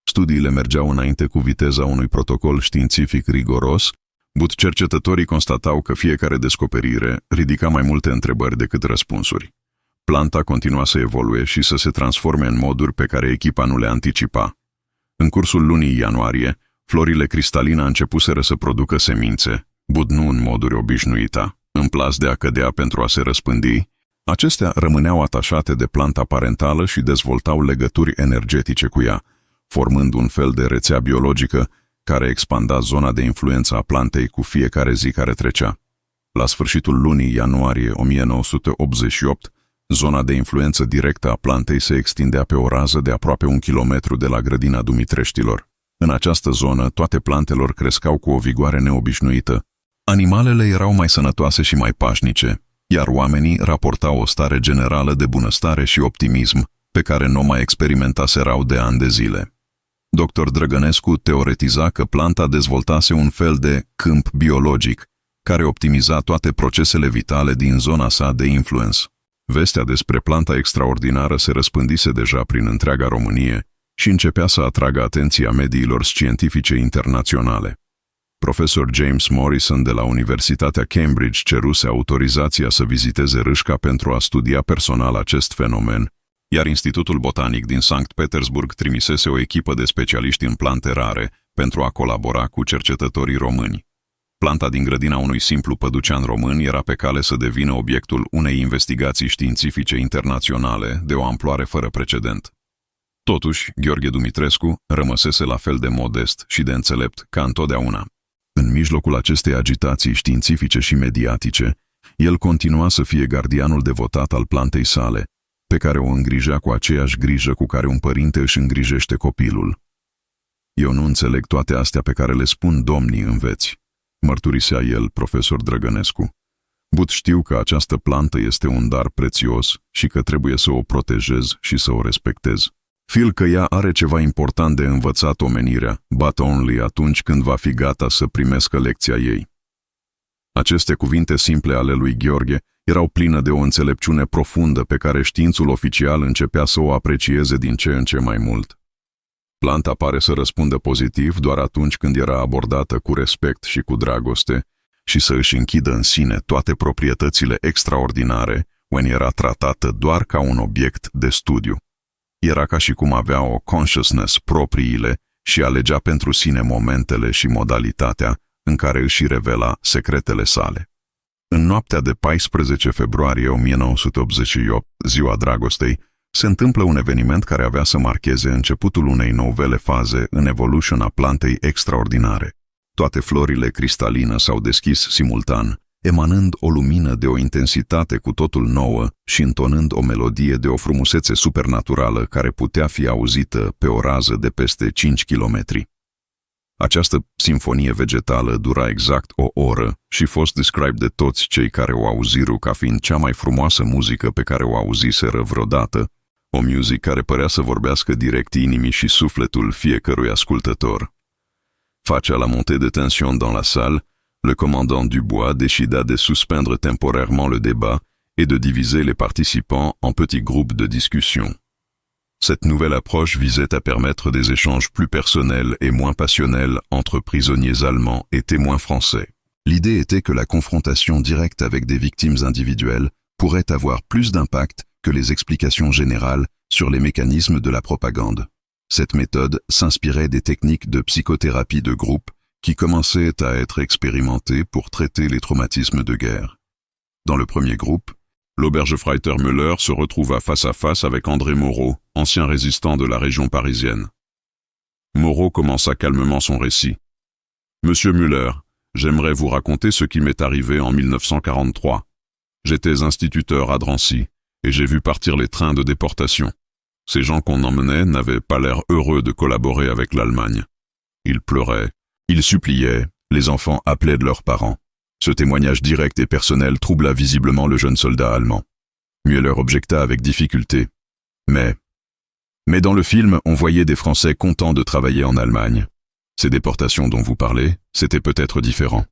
Studiile mergeau înainte cu viteza unui protocol științific rigoros, but cercetătorii constatau că fiecare descoperire ridica mai multe întrebări decât răspunsuri. Planta continua să evolue și să se transforme în moduri pe care echipa nu le anticipa. În cursul lunii ianuarie, florile cristaline începuseră să producă semințe, but nu în moduri obișnuite. În plas de a cădea pentru a se răspândi, acestea rămâneau atașate de planta parentală și dezvoltau legături energetice cu ea, formând un fel de rețea biologică care expanda zona de influență a plantei cu fiecare zi care trecea. La sfârșitul lunii ianuarie 1988, zona de influență directă a plantei se extindea pe o rază de aproape 1 kilometru de la grădina Dumitreștilor. În această zonă, toate plantelor crescau cu o vigoare neobișnuită. Animalele erau mai sănătoase și mai pașnice, iar oamenii raportau o stare generală de bunăstare și optimism, pe care nu mai experimentaserau de ani de zile. Dr. Drăgănescu teoretiza că planta dezvoltase un fel de câmp biologic, care optimiza toate procesele vitale din zona sa de influență. Vestea despre planta extraordinară se răspândise deja prin întreaga Românie și începea să atragă atenția mediilor științifice internaționale. Profesor James Morrison de la Universitatea Cambridge ceruse autorizația să viziteze Râșca pentru a studia personal acest fenomen, iar Institutul Botanic din Sankt Petersburg trimisese o echipă de specialiști în plante rare pentru a colabora cu cercetătorii români. Planta din grădina unui simplu păducean român era pe cale să devină obiectul unei investigații științifice internaționale de o amploare fără precedent. Totuși, Gheorghe Dumitrescu rămăsese la fel de modest și de înțelept ca întotdeauna. În mijlocul acestei agitații științifice și mediatice, el continua să fie gardianul devotat al plantei sale, pe care o îngrijea cu aceeași grijă cu care un părinte își îngrijește copilul. Eu nu înțeleg toate astea pe care le spun domnii înveți, mărturisea el, profesor Drăgănescu. But știu că această plantă este un dar prețios și că trebuie să o protejez și să o respectez. Fil că ea are ceva important de învățat omenirea, but only atunci când va fi gata să primească lecția ei. Aceste cuvinte simple ale lui Gheorghe erau pline de o înțelepciune profundă pe care științul oficial începea să o aprecieze din ce în ce mai mult. Planta pare să răspundă pozitiv doar atunci când era abordată cu respect și cu dragoste și să își închidă în sine toate proprietățile extraordinare when era tratată doar ca un obiect de studiu. Era ca și cum avea o consciousness propriile și alegea pentru sine momentele și modalitatea în care își revela secretele sale. În noaptea de 14 februarie 1988, ziua dragostei, se întâmplă un eveniment care avea să marcheze începutul unei novele faze în evolution a plantei extraordinare. Toate florile cristaline s-au deschis simultan, emanând o lumină de o intensitate cu totul nouă și întonând o melodie de o frumusețe supernaturală care putea fi auzită pe o rază de peste 5 kilometri. Această simfonie vegetală dura exact o oră și fost described de toți cei care o auziru ca fiind cea mai frumoasă muzică pe care o auziseră vreodată, o muzică care părea să vorbească direct inimii și sufletul fiecărui ascultător. Face à la montée de tension dans la salle, le commandant Dubois décida de suspendre temporairement le débat et de diviser les participants en petits groupes de discussion. Cette nouvelle approche visait à permettre des échanges plus personnels et moins passionnels entre prisonniers allemands et témoins français. L'idée était que la confrontation directe avec des victimes individuelles pourrait avoir plus d'impact que les explications générales sur les mécanismes de la propagande. Cette méthode s'inspirait des techniques de psychothérapie de groupe qui commençaient à être expérimentées pour traiter les traumatismes de guerre. Dans le premier groupe, l'Obergefreiter Müller se retrouva face à face avec André Moreau, ancien résistant de la région parisienne. Moreau commença calmement son récit. « Monsieur Müller, j'aimerais vous raconter ce qui m'est arrivé en 1943. J'étais instituteur à Drancy, et j'ai vu partir les trains de déportation. Ces gens qu'on emmenait n'avaient pas l'air heureux de collaborer avec l'Allemagne. Ils pleuraient, ils suppliaient, les enfants appelaient de leurs parents. Ce témoignage direct et personnel troubla visiblement le jeune soldat allemand. Müller objecta avec difficulté. Mais dans le film, on voyait des Français contents de travailler en Allemagne. Ces déportations dont vous parlez, c'était peut-être différent.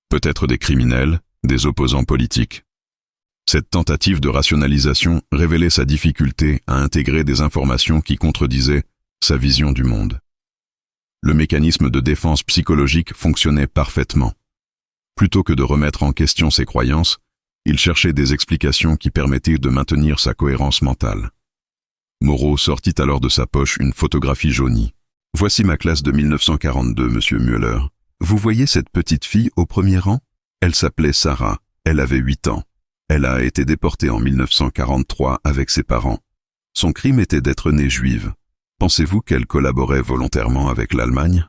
Peut-être des criminels, des opposants politiques. » Cette tentative de rationalisation révélait sa difficulté à intégrer des informations qui contredisaient sa vision du monde. Le mécanisme de défense psychologique fonctionnait parfaitement. Plutôt que de remettre en question ses croyances, il cherchait des explications qui permettaient de maintenir sa cohérence mentale. Moreau sortit alors de sa poche une photographie jaunie. « Voici ma classe de 1942, monsieur Müller. Vous voyez cette petite fille au premier rang? Elle s'appelait Sarah, elle avait 8 ans. Elle a été déportée en 1943 avec ses parents. Son crime était d'être née juive. Pensez-vous qu'elle collaborait volontairement avec l'Allemagne?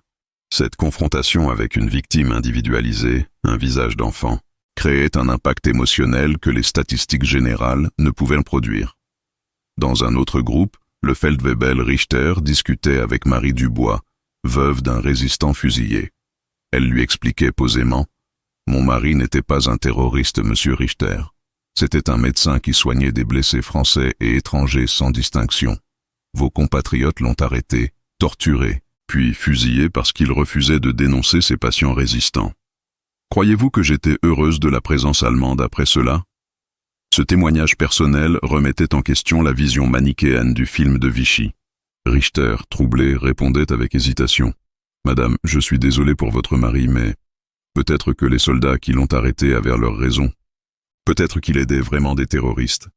Cette confrontation avec une victime individualisée, un visage d'enfant, créait un impact émotionnel que les statistiques générales ne pouvaient produire. Dans un autre groupe, le Feldwebel Richter discutait avec Marie Dubois, veuve d'un résistant fusillé. Elle lui expliquait posément « Mon mari n'était pas un terroriste, monsieur Richter. C'était un médecin qui soignait des blessés français et étrangers sans distinction. Vos compatriotes l'ont arrêté, torturé, puis fusillé parce qu'il refusait de dénoncer ses patients résistants. Croyez-vous que j'étais heureuse de la présence allemande après cela? » Ce témoignage personnel remettait en question la vision manichéenne du film de Vichy. Richter, troublé, répondait avec hésitation. « Madame, je suis désolé pour votre mari, mais peut-être que les soldats qui l'ont arrêté avaient leurs raisons. Peut-être qu'il aidait vraiment des terroristes. »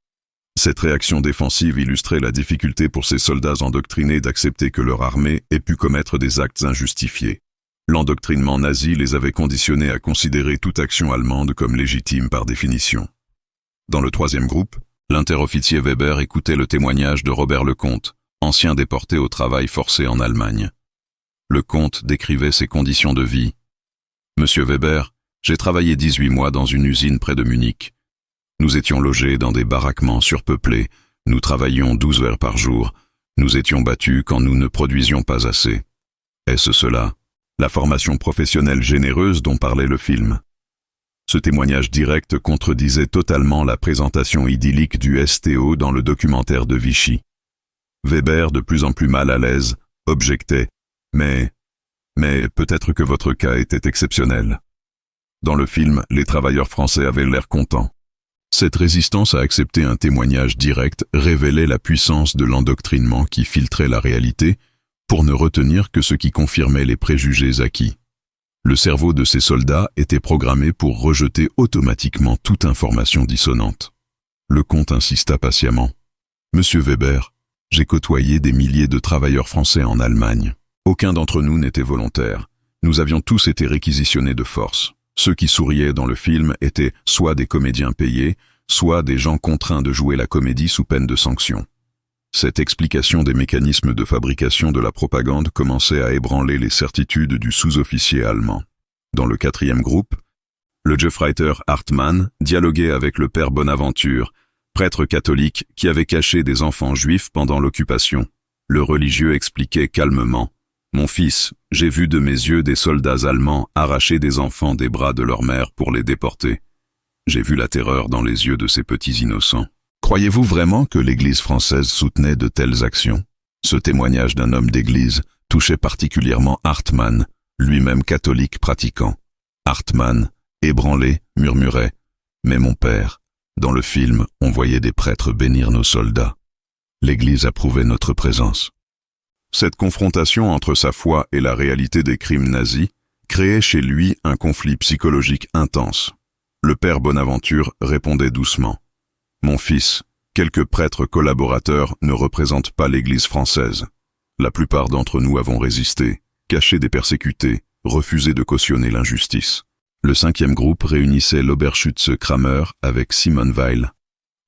Cette réaction défensive illustrait la difficulté pour ces soldats endoctrinés d'accepter que leur armée ait pu commettre des actes injustifiés. L'endoctrinement nazi les avait conditionnés à considérer toute action allemande comme légitime par définition. Dans le troisième groupe, l'interofficier Weber écoutait le témoignage de Robert Lecomte, ancien déporté au travail forcé en Allemagne. Lecomte décrivait ses conditions de vie. « Monsieur Weber, j'ai travaillé 18 mois dans une usine près de Munich. Nous étions logés dans des baraquements surpeuplés, nous travaillions 12 heures par jour, nous étions battus quand nous ne produisions pas assez. Est-ce cela, la formation professionnelle généreuse dont parlait le film ? » Ce témoignage direct contredisait totalement la présentation idyllique du STO dans le documentaire de Vichy. Weber, de plus en plus mal à l'aise, objectait « Mais peut-être que votre cas était exceptionnel. » Dans le film, les travailleurs français avaient l'air contents. Cette résistance à accepter un témoignage direct révélait la puissance de l'endoctrinement qui filtrait la réalité pour ne retenir que ce qui confirmait les préjugés acquis. Le cerveau de ces soldats était programmé pour rejeter automatiquement toute information dissonante. Le comte insista patiemment. « Monsieur Weber, j'ai côtoyé des milliers de travailleurs français en Allemagne. Aucun d'entre nous n'était volontaire. Nous avions tous été réquisitionnés de force. Ceux qui souriaient dans le film étaient soit des comédiens payés, soit des gens contraints de jouer la comédie sous peine de sanction. » Cette explication des mécanismes de fabrication de la propagande commençait à ébranler les certitudes du sous-officier allemand. Dans le 4e groupe, le Gefreiter Hartmann dialoguait avec le père Bonaventure, prêtre catholique qui avait caché des enfants juifs pendant l'occupation. Le religieux expliquait calmement « Mon fils, j'ai vu de mes yeux des soldats allemands arracher des enfants des bras de leur mère pour les déporter. J'ai vu la terreur dans les yeux de ces petits innocents. » Croyez-vous vraiment que l'Église française soutenait de telles actions? Ce témoignage d'un homme d'Église touchait particulièrement Hartmann, lui-même catholique pratiquant. Hartmann, ébranlé, murmurait « Mais mon père, dans le film, on voyait des prêtres bénir nos soldats. L'Église approuvait notre présence. » Cette confrontation entre sa foi et la réalité des crimes nazis créait chez lui un conflit psychologique intense. Le père Bonaventure répondait doucement. Mon fils, quelques prêtres collaborateurs ne représentent pas l'Église française. La plupart d'entre nous avons résisté, caché des persécutés, refusé de cautionner l'injustice. Le 5e groupe réunissait l'Oberschütze Kramer avec Simone Weil,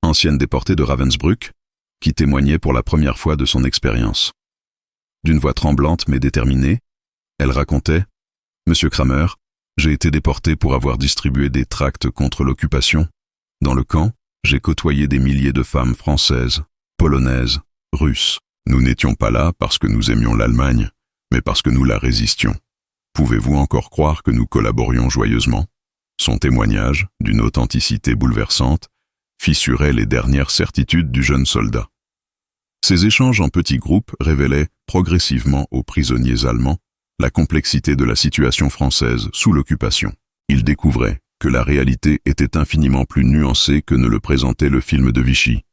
ancienne déportée de Ravensbrück, qui témoignait pour la première fois de son expérience. D'une voix tremblante mais déterminée, elle racontait « Monsieur Kramer, j'ai été déporté pour avoir distribué des tracts contre l'occupation. Dans le camp, j'ai côtoyé des milliers de femmes françaises, polonaises, russes. Nous n'étions pas là parce que nous aimions l'Allemagne, mais parce que nous la résistions. Pouvez-vous encore croire que nous collaborions joyeusement ?» Son témoignage, d'une authenticité bouleversante, fissurait les dernières certitudes du jeune soldat. Ces échanges en petits groupes révélaient progressivement aux prisonniers allemands la complexité de la situation française sous l'occupation. Ils découvraient que la réalité était infiniment plus nuancée que ne le présentait le film de Vichy,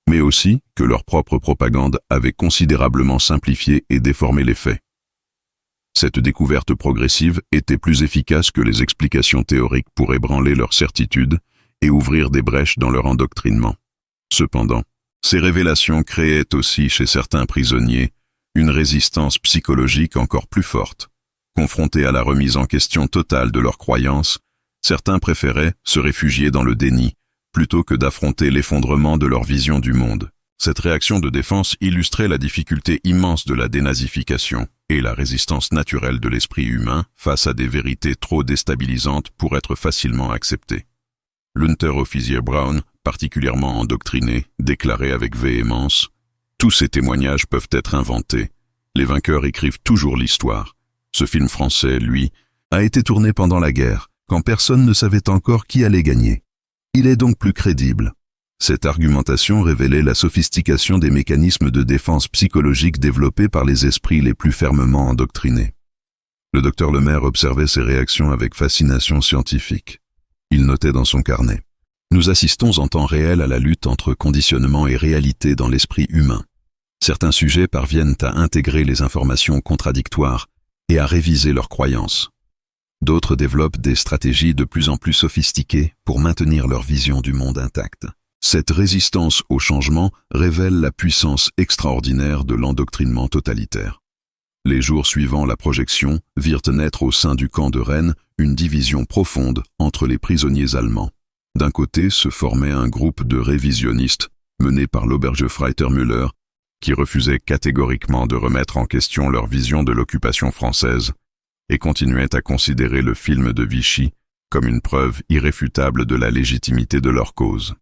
mais aussi que leur propre propagande avait considérablement simplifié et déformé les faits. Cette découverte progressive était plus efficace que les explications théoriques pour ébranler leurs certitudes et ouvrir des brèches dans leur endoctrinement. Cependant, ces révélations créaient aussi chez certains prisonniers une résistance psychologique encore plus forte. Confrontés à la remise en question totale de leurs croyances, certains préféraient se réfugier dans le déni, plutôt que d'affronter l'effondrement de leur vision du monde. Cette réaction de défense illustrait la difficulté immense de la dénazification et la résistance naturelle de l'esprit humain face à des vérités trop déstabilisantes pour être facilement acceptées. L'Unteroffizier Braun, particulièrement endoctriné, déclarait avec véhémence « Tous ces témoignages peuvent être inventés. Les vainqueurs écrivent toujours l'histoire. Ce film français, lui, a été tourné pendant la guerre, quand personne ne savait encore qui allait gagner. Il est donc plus crédible. » Cette argumentation révélait la sophistication des mécanismes de défense psychologique développés par les esprits les plus fermement endoctrinés. Le docteur Lemaire observait ces réactions avec fascination scientifique. Il notait dans son carnet. Nous assistons en temps réel à la lutte entre conditionnement et réalité dans l'esprit humain. Certains sujets parviennent à intégrer les informations contradictoires et à réviser leurs croyances. D'autres développent des stratégies de plus en plus sophistiquées pour maintenir leur vision du monde intacte. Cette résistance au changement révèle la puissance extraordinaire de l'endoctrinement totalitaire. Les jours suivant la projection virent naître au sein du camp de Rennes une division profonde entre les prisonniers allemands. D'un côté se formait un groupe de révisionnistes mené par l'Obergefreiter Müller, qui refusait catégoriquement de remettre en question leur vision de l'occupation française et continuait à considérer le film de Vichy comme une preuve irréfutable de la légitimité de leur cause.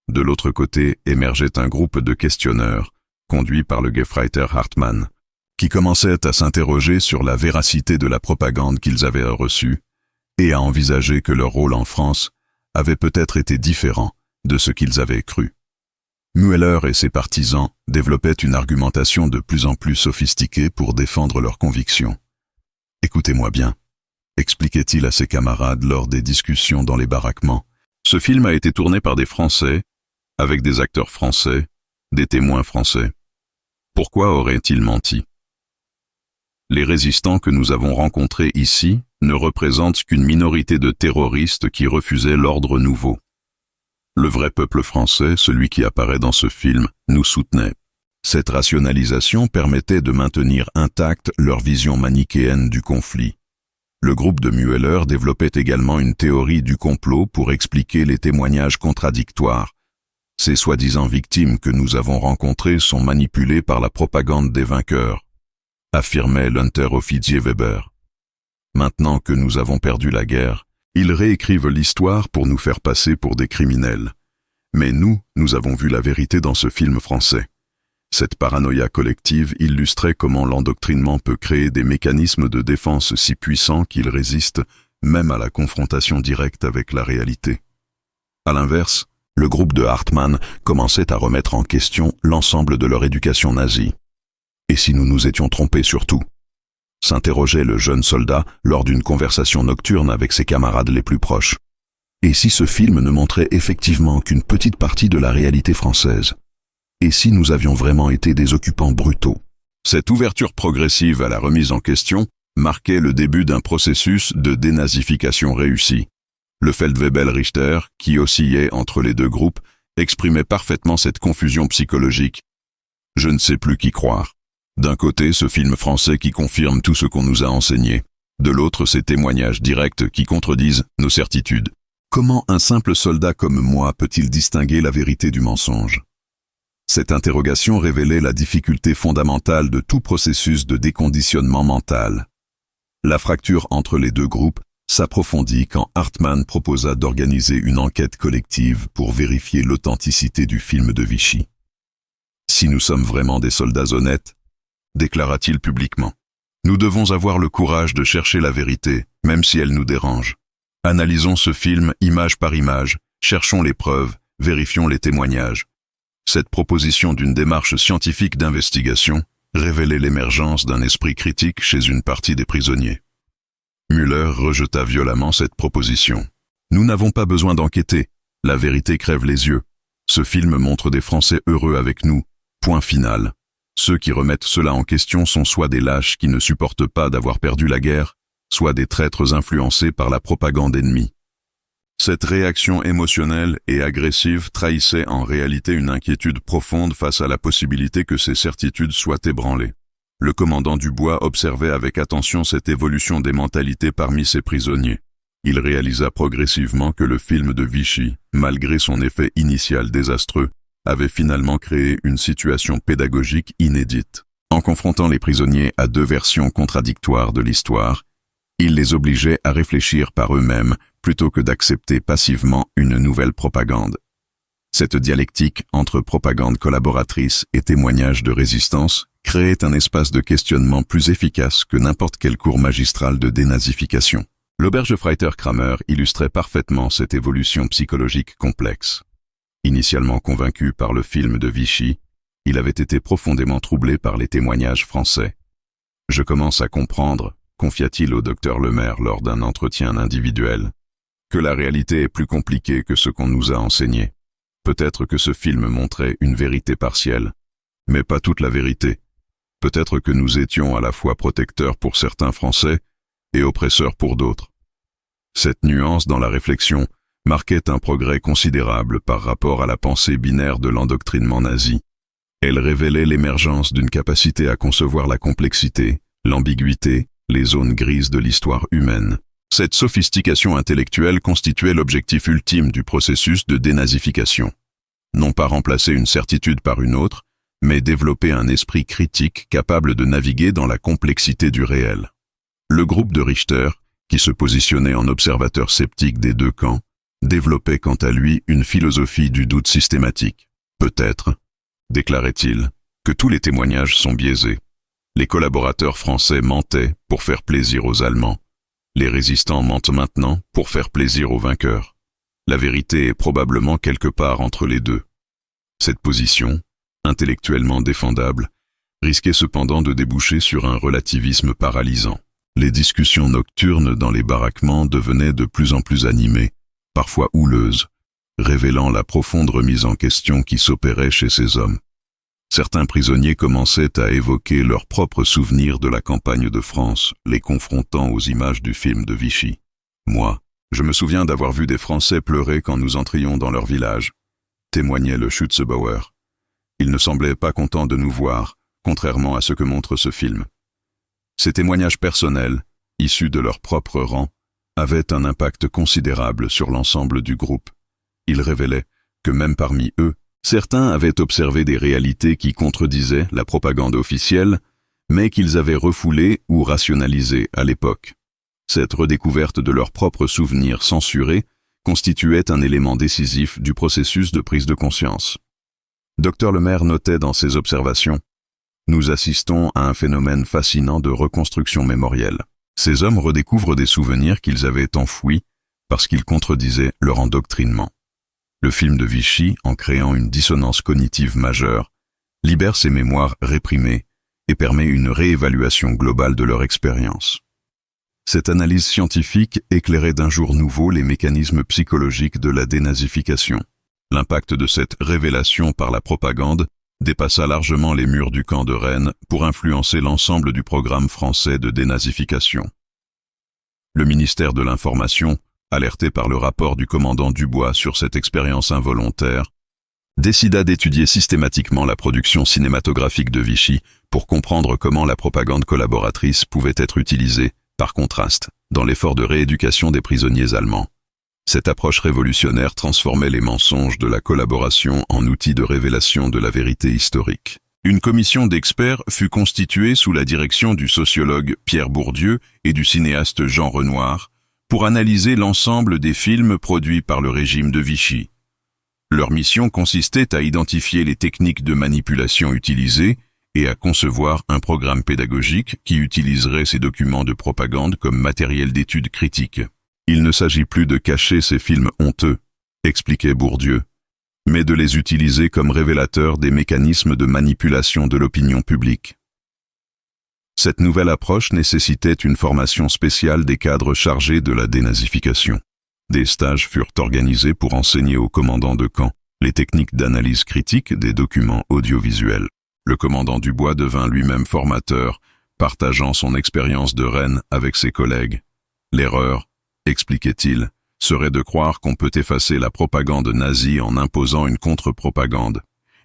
De l'autre côté émergeait un groupe de questionneurs, conduit par le Gefreiter Hartmann, qui commençaient à s'interroger sur la véracité de la propagande qu'ils avaient reçue et à envisager que leur rôle en France avait peut-être été différent de ce qu'ils avaient cru. Müller et ses partisans développaient une argumentation de plus en plus sophistiquée pour défendre leurs convictions. Écoutez-moi bien. expliquait-il à ses camarades lors des discussions dans les baraquements. Ce film a été tourné par des Français, avec des acteurs français, des témoins français. Pourquoi aurait-il menti? Les résistants que nous avons rencontrés ici ne représentent qu'une minorité de terroristes qui refusaient l'ordre nouveau. Le vrai peuple français, celui qui apparaît dans ce film, nous soutenait. Cette rationalisation permettait de maintenir intacte leur vision manichéenne du conflit. Le groupe de Mueller développait également une théorie du complot pour expliquer les témoignages contradictoires. Ces soi-disant victimes que nous avons rencontrées sont manipulées par la propagande des vainqueurs, affirmait l'unter-officier Weber. Maintenant que nous avons perdu la guerre, ils réécrivent l'histoire pour nous faire passer pour des criminels. Mais nous avons vu la vérité dans ce film français. Cette paranoïa collective illustrait comment l'endoctrinement peut créer des mécanismes de défense si puissants qu'ils résistent même à la confrontation directe avec la réalité. À l'inverse, le groupe de Hartmann commençait à remettre en question l'ensemble de leur éducation nazie. Et si nous nous étions trompés sur tout? S'interrogeait le jeune soldat lors d'une conversation nocturne avec ses camarades les plus proches. Et si ce film ne montrait effectivement qu'une petite partie de la réalité française? Et si nous avions vraiment été des occupants brutaux? Cette ouverture progressive à la remise en question marquait le début d'un processus de dénazification réussi. Le Feldwebel Richter, qui oscillait entre les deux groupes, exprimait parfaitement cette confusion psychologique. Je ne sais plus qui croire. D'un côté, ce film français qui confirme tout ce qu'on nous a enseigné. De l'autre, ces témoignages directs qui contredisent nos certitudes. Comment un simple soldat comme moi peut-il distinguer la vérité du mensonge? Cette interrogation révélait la difficulté fondamentale de tout processus de déconditionnement mental. La fracture entre les deux groupes s'approfondit quand Hartmann proposa d'organiser une enquête collective pour vérifier l'authenticité du film de Vichy. Si nous sommes vraiment des soldats honnêtes, déclara-t-il publiquement, nous devons avoir le courage de chercher la vérité, même si elle nous dérange. Analysons ce film image par image, cherchons les preuves, vérifions les témoignages. Cette proposition d'une démarche scientifique d'investigation révélait l'émergence d'un esprit critique chez une partie des prisonniers. Müller rejeta violemment cette proposition. Nous n'avons pas besoin d'enquêter, la vérité crève les yeux. Ce film montre des Français heureux avec nous, point final. Ceux qui remettent cela en question sont soit des lâches qui ne supportent pas d'avoir perdu la guerre, soit des traîtres influencés par la propagande ennemie. Cette réaction émotionnelle et agressive trahissait en réalité une inquiétude profonde face à la possibilité que ces certitudes soient ébranlées. Le commandant Dubois observait avec attention cette évolution des mentalités parmi ses prisonniers. Il réalisa progressivement que le film de Vichy, malgré son effet initial désastreux, avait finalement créé une situation pédagogique inédite. En confrontant les prisonniers à deux versions contradictoires de l'histoire, il les obligeait à réfléchir par eux-mêmes plutôt que d'accepter passivement une nouvelle propagande. Cette dialectique entre propagande collaboratrice et témoignage de résistance créait un espace de questionnement plus efficace que n'importe quel cours magistral de dénazification. L'Obergefreiter Kramer illustrait parfaitement cette évolution psychologique complexe. Initialement convaincu par le film de Vichy, il avait été profondément troublé par les témoignages français. « Je commence à comprendre », confia-t-il au docteur Lemaire lors d'un entretien individuel, que la réalité est plus compliquée que ce qu'on nous a enseigné. Peut-être que ce film montrait une vérité partielle, mais pas toute la vérité. Peut-être que nous étions à la fois protecteurs pour certains Français et oppresseurs pour d'autres. Cette nuance dans la réflexion marquait un progrès considérable par rapport à la pensée binaire de l'endoctrinement nazi. Elle révélait l'émergence d'une capacité à concevoir la complexité, l'ambiguïté, les zones grises de l'histoire humaine. Cette sophistication intellectuelle constituait l'objectif ultime du processus de dénazification. Non pas remplacer une certitude par une autre, mais développer un esprit critique capable de naviguer dans la complexité du réel. Le groupe de Richter, qui se positionnait en observateur sceptique des deux camps, développait quant à lui une philosophie du doute systématique. Peut-être, déclarait-il, que tous les témoignages sont biaisés. Les collaborateurs français mentaient pour faire plaisir aux Allemands. Les résistants mentent maintenant pour faire plaisir aux vainqueurs. La vérité est probablement quelque part entre les deux. Cette position, intellectuellement défendable, risquait cependant de déboucher sur un relativisme paralysant. Les discussions nocturnes dans les baraquements devenaient de plus en plus animées, parfois houleuses, révélant la profonde remise en question qui s'opérait chez ces hommes. Certains prisonniers commençaient à évoquer leurs propres souvenirs de la campagne de France, les confrontant aux images du film de Vichy. Moi, je me souviens d'avoir vu des Français pleurer quand nous entrions dans leur village, témoignait le Schutzbauer. Ils ne semblaient pas contents de nous voir, contrairement à ce que montre ce film. Ces témoignages personnels, issus de leur propre rang, avaient un impact considérable sur l'ensemble du groupe. Ils révélaient que même parmi eux, certains avaient observé des réalités qui contredisaient la propagande officielle, mais qu'ils avaient refoulées ou rationalisées à l'époque. Cette redécouverte de leurs propres souvenirs censurés constituait un élément décisif du processus de prise de conscience. Dr Lemaire notait dans ses observations: « Nous assistons à un phénomène fascinant de reconstruction mémorielle. Ces hommes redécouvrent des souvenirs qu'ils avaient enfouis parce qu'ils contredisaient leur endoctrinement. Le film de Vichy, en créant une dissonance cognitive majeure, libère ces mémoires réprimées et permet une réévaluation globale de leur expérience. » Cette analyse scientifique éclairait d'un jour nouveau les mécanismes psychologiques de la dénazification. L'impact de cette révélation par la propagande dépassa largement les murs du camp de Rennes pour influencer l'ensemble du programme français de dénazification. Le ministère de l'Information, alerté par le rapport du commandant Dubois sur cette expérience involontaire, décida d'étudier systématiquement la production cinématographique de Vichy pour comprendre comment la propagande collaboratrice pouvait être utilisée, par contraste, dans l'effort de rééducation des prisonniers allemands. Cette approche révolutionnaire transformait les mensonges de la collaboration en outil de révélation de la vérité historique. Une commission d'experts fut constituée sous la direction du sociologue Pierre Bourdieu et du cinéaste Jean Renoir pour analyser l'ensemble des films produits par le régime de Vichy. Leur mission consistait à identifier les techniques de manipulation utilisées et à concevoir un programme pédagogique qui utiliserait ces documents de propagande comme matériel d'étude critique. Il ne s'agit plus de cacher ces films honteux, expliquait Bourdieu, mais de les utiliser comme révélateurs des mécanismes de manipulation de l'opinion publique. Cette nouvelle approche nécessitait une formation spéciale des cadres chargés de la dénazification. Des stages furent organisés pour enseigner aux commandants de camp les techniques d'analyse critique des documents audiovisuels. Le commandant Dubois devint lui-même formateur, partageant son expérience de Rennes avec ses collègues. L'erreur, expliquait-il, serait de croire qu'on peut effacer la propagande nazie en imposant une contre-propagande.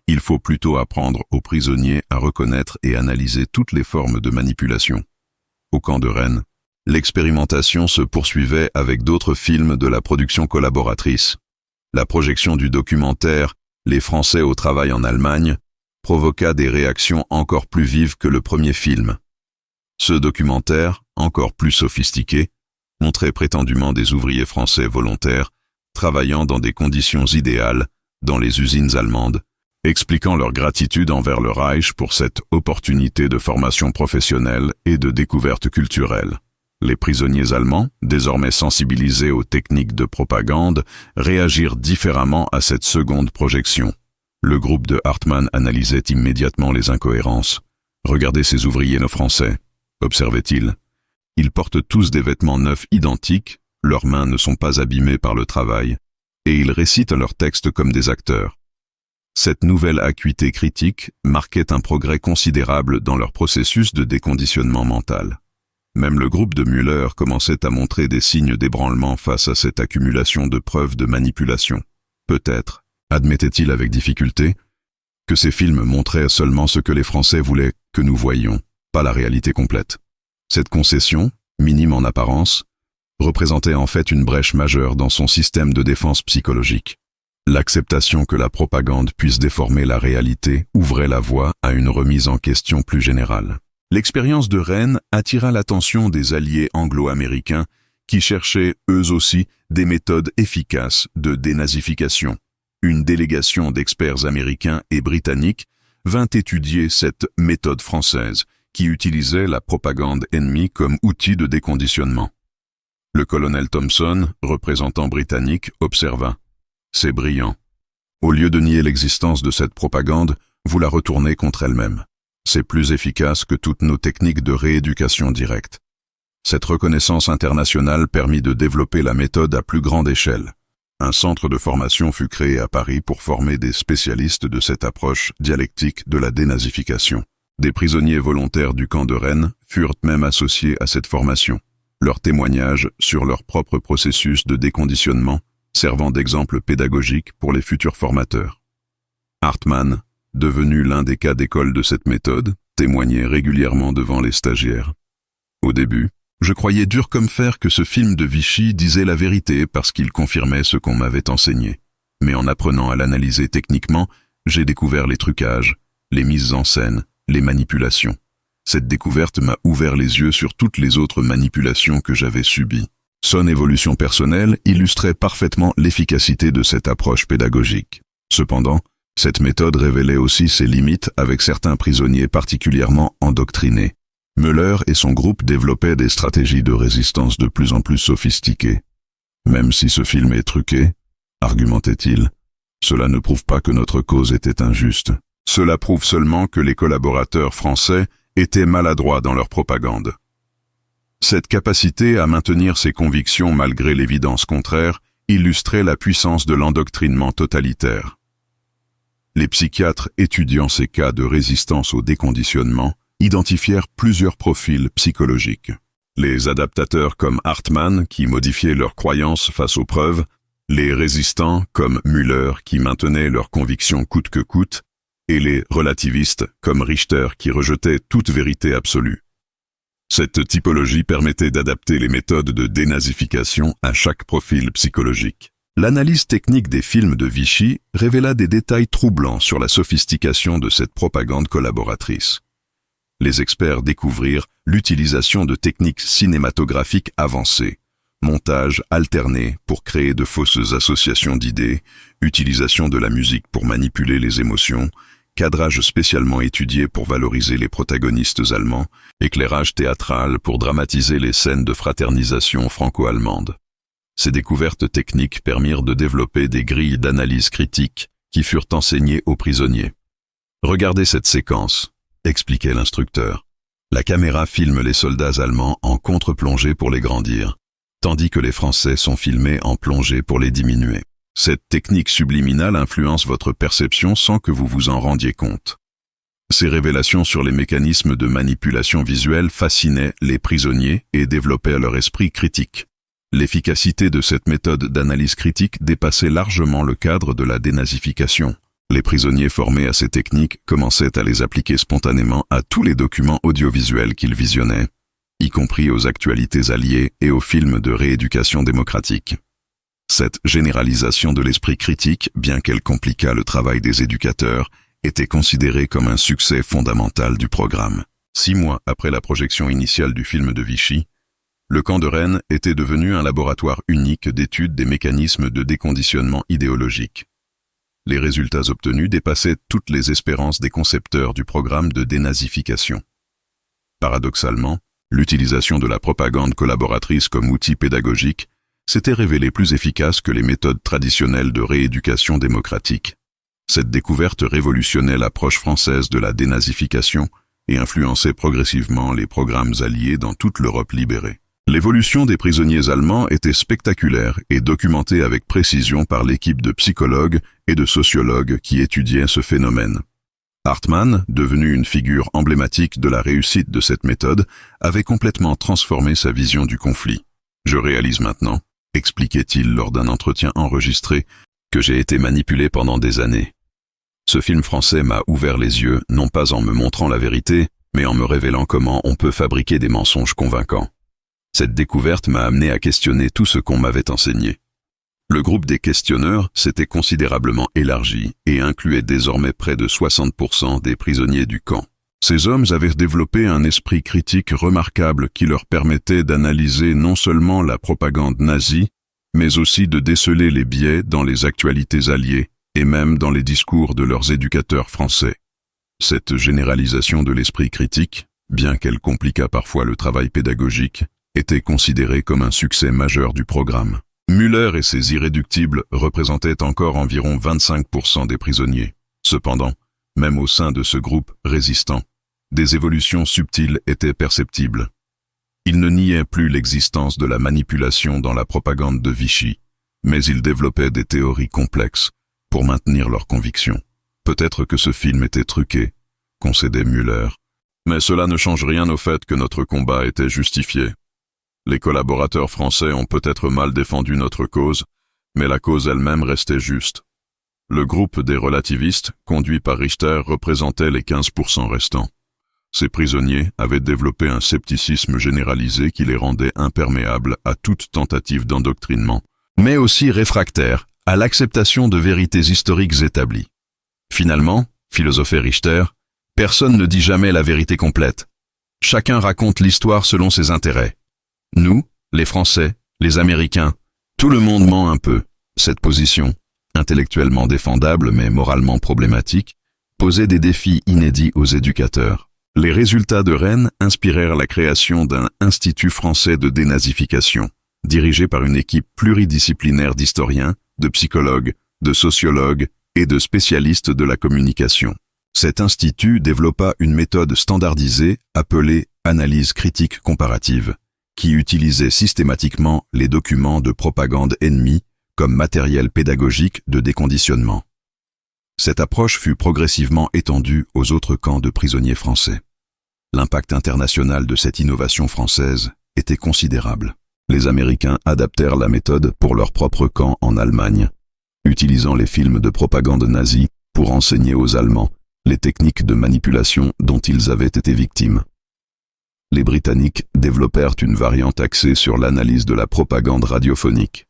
Il faut plutôt apprendre aux prisonniers à reconnaître et analyser toutes les formes de manipulation. Au camp de Rennes, l'expérimentation se poursuivait avec d'autres films de la production collaboratrice. La projection du documentaire « Les Français au travail en Allemagne » provoqua des réactions encore plus vives que le premier film. Ce documentaire, encore plus sophistiqué, montrait prétendument des ouvriers français volontaires travaillant dans des conditions idéales dans les usines allemandes, expliquant leur gratitude envers le Reich pour cette opportunité de formation professionnelle et de découverte culturelle. Les prisonniers allemands, désormais sensibilisés aux techniques de propagande, réagirent différemment à cette seconde projection. Le groupe de Hartmann analysait immédiatement les incohérences. « Regardez ces ouvriers nos Français », observait-il. « Ils portent tous des vêtements neufs identiques, leurs mains ne sont pas abîmées par le travail, et ils récitent leurs textes comme des acteurs. » Cette nouvelle acuité critique marquait un progrès considérable dans leur processus de déconditionnement mental. Même le groupe de Müller commençait à montrer des signes d'ébranlement face à cette accumulation de preuves de manipulation. Peut-être, admettait-il avec difficulté, que ces films montraient seulement ce que les Français voulaient que nous voyions, pas la réalité complète. Cette concession, minime en apparence, représentait en fait une brèche majeure dans son système de défense psychologique. L'acceptation que la propagande puisse déformer la réalité ouvrait la voie à une remise en question plus générale. L'expérience de Rennes attira l'attention des alliés anglo-américains qui cherchaient, eux aussi, des méthodes efficaces de dénazification. Une délégation d'experts américains et britanniques vint étudier cette méthode française qui utilisait la propagande ennemie comme outil de déconditionnement. Le colonel Thompson, représentant britannique, observa: « C'est brillant. Au lieu de nier l'existence de cette propagande, vous la retournez contre elle-même. C'est plus efficace que toutes nos techniques de rééducation directe. Cette reconnaissance internationale permit de développer la méthode à plus grande échelle. Un centre de formation fut créé à Paris pour former des spécialistes de cette approche dialectique de la dénazification. Des prisonniers volontaires du camp de Rennes furent même associés à cette formation. Leurs témoignages sur leur propre processus de déconditionnement servant d'exemple pédagogique pour les futurs formateurs. Hartmann, devenu l'un des cas d'école de cette méthode, témoignait régulièrement devant les stagiaires. Au début, je croyais dur comme fer que ce film de Vichy disait la vérité parce qu'il confirmait ce qu'on m'avait enseigné. Mais en apprenant à l'analyser techniquement, j'ai découvert les trucages, les mises en scène, les manipulations. Cette découverte m'a ouvert les yeux sur toutes les autres manipulations que j'avais subies. Son évolution personnelle illustrait parfaitement l'efficacité de cette approche pédagogique. Cependant, cette méthode révélait aussi ses limites avec certains prisonniers particulièrement endoctrinés. Müller et son groupe développaient des stratégies de résistance de plus en plus sophistiquées. Même si ce film est truqué, argumentait-il, cela ne prouve pas que notre cause était injuste. Cela prouve seulement que les collaborateurs français étaient maladroits dans leur propagande. Cette capacité à maintenir ses convictions malgré l'évidence contraire illustrait la puissance de l'endoctrinement totalitaire. Les psychiatres étudiant ces cas de résistance au déconditionnement identifièrent plusieurs profils psychologiques. Les adaptateurs comme Hartmann qui modifiaient leurs croyances face aux preuves, les résistants comme Müller qui maintenaient leurs convictions coûte que coûte, et les relativistes comme Richter qui rejetaient toute vérité absolue. Cette typologie permettait d'adapter les méthodes de dénazification à chaque profil psychologique. L'analyse technique des films de Vichy révéla des détails troublants sur la sophistication de cette propagande collaboratrice. Les experts découvrirent l'utilisation de techniques cinématographiques avancées, montage alterné pour créer de fausses associations d'idées, utilisation de la musique pour manipuler les émotions, cadrage spécialement étudié pour valoriser les protagonistes allemands, éclairage théâtral pour dramatiser les scènes de fraternisation franco-allemande. Ces découvertes techniques permirent de développer des grilles d'analyse critique qui furent enseignées aux prisonniers. Regardez cette séquence, expliquait l'instructeur. La caméra filme les soldats allemands en contre-plongée pour les grandir, tandis que les Français sont filmés en plongée pour les diminuer. Cette technique subliminale influence votre perception sans que vous vous en rendiez compte. Ces révélations sur les mécanismes de manipulation visuelle fascinaient les prisonniers et développaient leur esprit critique. L'efficacité de cette méthode d'analyse critique dépassait largement le cadre de la dénazification. Les prisonniers formés à ces techniques commençaient à les appliquer spontanément à tous les documents audiovisuels qu'ils visionnaient, y compris aux actualités alliées et aux films de rééducation démocratique. Cette généralisation de l'esprit critique, bien qu'elle compliquât le travail des éducateurs, était considérée comme un succès fondamental du programme. 6 mois après la projection initiale du film de Vichy, le camp de Rennes était devenu un laboratoire unique d'étude des mécanismes de déconditionnement idéologique. Les résultats obtenus dépassaient toutes les espérances des concepteurs du programme de dénazification. Paradoxalement, l'utilisation de la propagande collaboratrice comme outil pédagogique s'était révélée plus efficace que les méthodes traditionnelles de rééducation démocratique. Cette découverte révolutionnait l'approche française de la dénazification et influençait progressivement les programmes alliés dans toute l'Europe libérée. L'évolution des prisonniers allemands était spectaculaire et documentée avec précision par l'équipe de psychologues et de sociologues qui étudiaient ce phénomène. Hartmann, devenu une figure emblématique de la réussite de cette méthode, avait complètement transformé sa vision du conflit. « Je réalise maintenant », expliquait-il lors d'un entretien enregistré, « que j'ai été manipulé pendant des années. Ce film français m'a ouvert les yeux, non pas en me montrant la vérité, mais en me révélant comment on peut fabriquer des mensonges convaincants. Cette découverte m'a amené à questionner tout ce qu'on m'avait enseigné. » Le groupe des questionneurs s'était considérablement élargi et incluait désormais près de 60% des prisonniers du camp. Ces hommes avaient développé un esprit critique remarquable qui leur permettait d'analyser non seulement la propagande nazie, mais aussi de déceler les biais dans les actualités alliées et même dans les discours de leurs éducateurs français. Cette généralisation de l'esprit critique, bien qu'elle compliquât parfois le travail pédagogique, était considérée comme un succès majeur du programme. Müller et ses irréductibles représentaient encore environ 25% des prisonniers. Cependant, même au sein de ce groupe résistant, des évolutions subtiles étaient perceptibles. Il ne niait plus l'existence de la manipulation dans la propagande de Vichy, mais il développait des théories complexes pour maintenir leurs convictions. Peut-être que ce film était truqué, concédait Müller, mais cela ne change rien au fait que notre combat était justifié. Les collaborateurs français ont peut-être mal défendu notre cause, mais la cause elle-même restait juste. Le groupe des relativistes, conduit par Richter, représentait les 15% restants. Ces prisonniers avaient développé un scepticisme généralisé qui les rendait imperméables à toute tentative d'endoctrinement, mais aussi réfractaires à l'acceptation de vérités historiques établies. Finalement, philosophait Richter, personne ne dit jamais la vérité complète. Chacun raconte l'histoire selon ses intérêts. Nous, les Français, les Américains, tout le monde ment un peu. Cette position, intellectuellement défendable mais moralement problématique, posait des défis inédits aux éducateurs. Les résultats de Rennes inspirèrent la création d'un Institut français de dénazification, dirigé par une équipe pluridisciplinaire d'historiens, de psychologues, de sociologues et de spécialistes de la communication. Cet institut développa une méthode standardisée appelée analyse critique comparative, qui utilisait systématiquement les documents de propagande ennemie comme matériel pédagogique de déconditionnement. Cette approche fut progressivement étendue aux autres camps de prisonniers français. L'impact international de cette innovation française était considérable. Les Américains adaptèrent la méthode pour leur propre camp en Allemagne, utilisant les films de propagande nazie pour enseigner aux Allemands les techniques de manipulation dont ils avaient été victimes. Les Britanniques développèrent une variante axée sur l'analyse de la propagande radiophonique.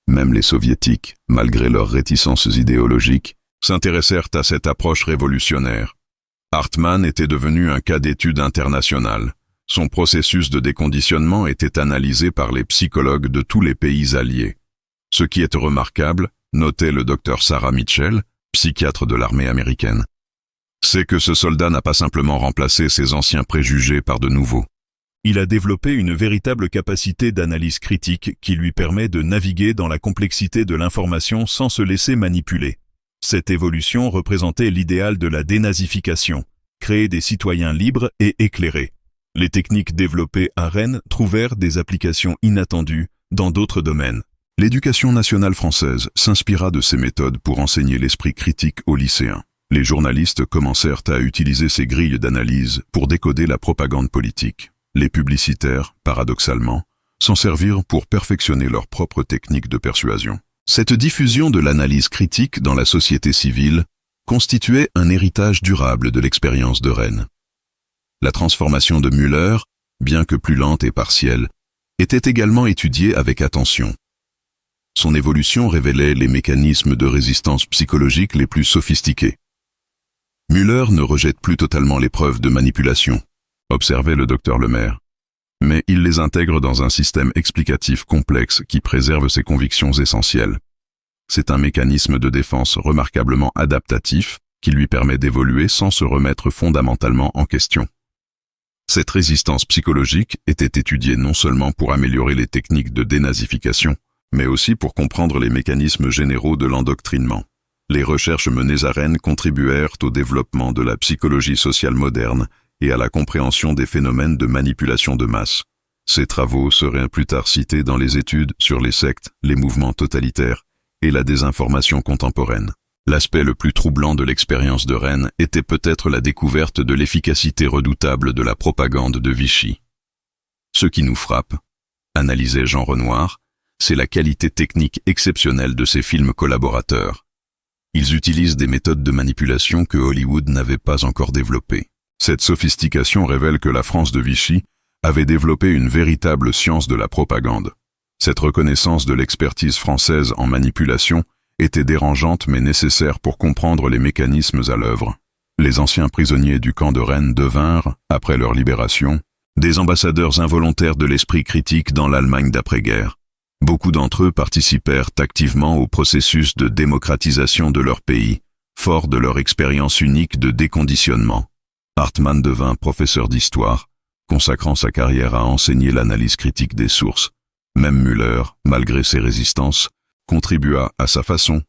Même les Soviétiques, malgré leurs réticences idéologiques, s'intéressèrent à cette approche révolutionnaire. Hartmann était devenu un cas d'étude international. Son processus de déconditionnement était analysé par les psychologues de tous les pays alliés. Ce qui est remarquable, notait le docteur Sarah Mitchell, psychiatre de l'armée américaine, c'est que ce soldat n'a pas simplement remplacé ses anciens préjugés par de nouveaux. Il a développé une véritable capacité d'analyse critique qui lui permet de naviguer dans la complexité de l'information sans se laisser manipuler. Cette évolution représentait l'idéal de la dénazification, créer des citoyens libres et éclairés. Les techniques développées à Rennes trouvèrent des applications inattendues dans d'autres domaines. L'éducation nationale française s'inspira de ces méthodes pour enseigner l'esprit critique aux lycéens. Les journalistes commencèrent à utiliser ces grilles d'analyse pour décoder la propagande politique. Les publicitaires, paradoxalement, s'en servirent pour perfectionner leurs propres techniques de persuasion. Cette diffusion de l'analyse critique dans la société civile constituait un héritage durable de l'expérience de Rennes. La transformation de Müller, bien que plus lente et partielle, était également étudiée avec attention. Son évolution révélait les mécanismes de résistance psychologique les plus sophistiqués. Müller ne rejette plus totalement les preuves de manipulation, observait le docteur Lemaire, mais il les intègre dans un système explicatif complexe qui préserve ses convictions essentielles. C'est un mécanisme de défense remarquablement adaptatif qui lui permet d'évoluer sans se remettre fondamentalement en question. Cette résistance psychologique était étudiée non seulement pour améliorer les techniques de dénazification, mais aussi pour comprendre les mécanismes généraux de l'endoctrinement. Les recherches menées à Rennes contribuèrent au développement de la psychologie sociale moderne et à la compréhension des phénomènes de manipulation de masse. Ces travaux seraient plus tard cités dans les études sur les sectes, les mouvements totalitaires et la désinformation contemporaine. L'aspect le plus troublant de l'expérience de Rennes était peut-être la découverte de l'efficacité redoutable de la propagande de Vichy. Ce qui nous frappe, analysait Jean Renoir, c'est la qualité technique exceptionnelle de ces films collaborateurs. Ils utilisent des méthodes de manipulation que Hollywood n'avait pas encore développées. Cette sophistication révèle que la France de Vichy avait développé une véritable science de la propagande. Cette reconnaissance de l'expertise française en manipulation était dérangeante mais nécessaire pour comprendre les mécanismes à l'œuvre. Les anciens prisonniers du camp de Rennes devinrent, après leur libération, des ambassadeurs involontaires de l'esprit critique dans l'Allemagne d'après-guerre. Beaucoup d'entre eux participèrent activement au processus de démocratisation de leur pays, forts de leur expérience unique de déconditionnement. Hartmann devint professeur d'histoire, consacrant sa carrière à enseigner l'analyse critique des sources. Même Müller, malgré ses résistances, contribua à sa façon,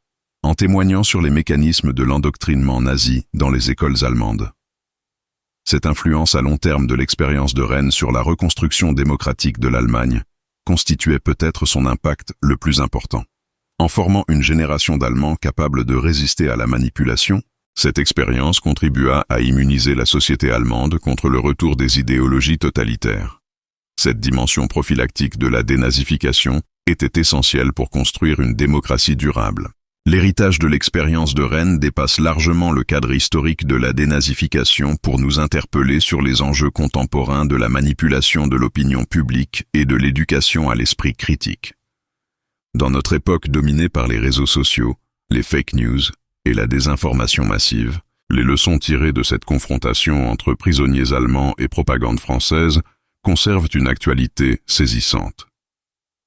en témoignant sur les mécanismes de l'endoctrinement nazi dans les écoles allemandes. Cette influence à long terme de l'expérience de Rennes sur la reconstruction démocratique de l'Allemagne constituait peut-être son impact le plus important. En formant une génération d'Allemands capables de résister à la manipulation, cette expérience contribua à immuniser la société allemande contre le retour des idéologies totalitaires. Cette dimension prophylactique de la dénazification était essentielle pour construire une démocratie durable. L'héritage de l'expérience de Rennes dépasse largement le cadre historique de la dénazification pour nous interpeller sur les enjeux contemporains de la manipulation de l'opinion publique et de l'éducation à l'esprit critique. Dans notre époque dominée par les réseaux sociaux, les fake news et la désinformation massive, les leçons tirées de cette confrontation entre prisonniers allemands et propagande française conservent une actualité saisissante.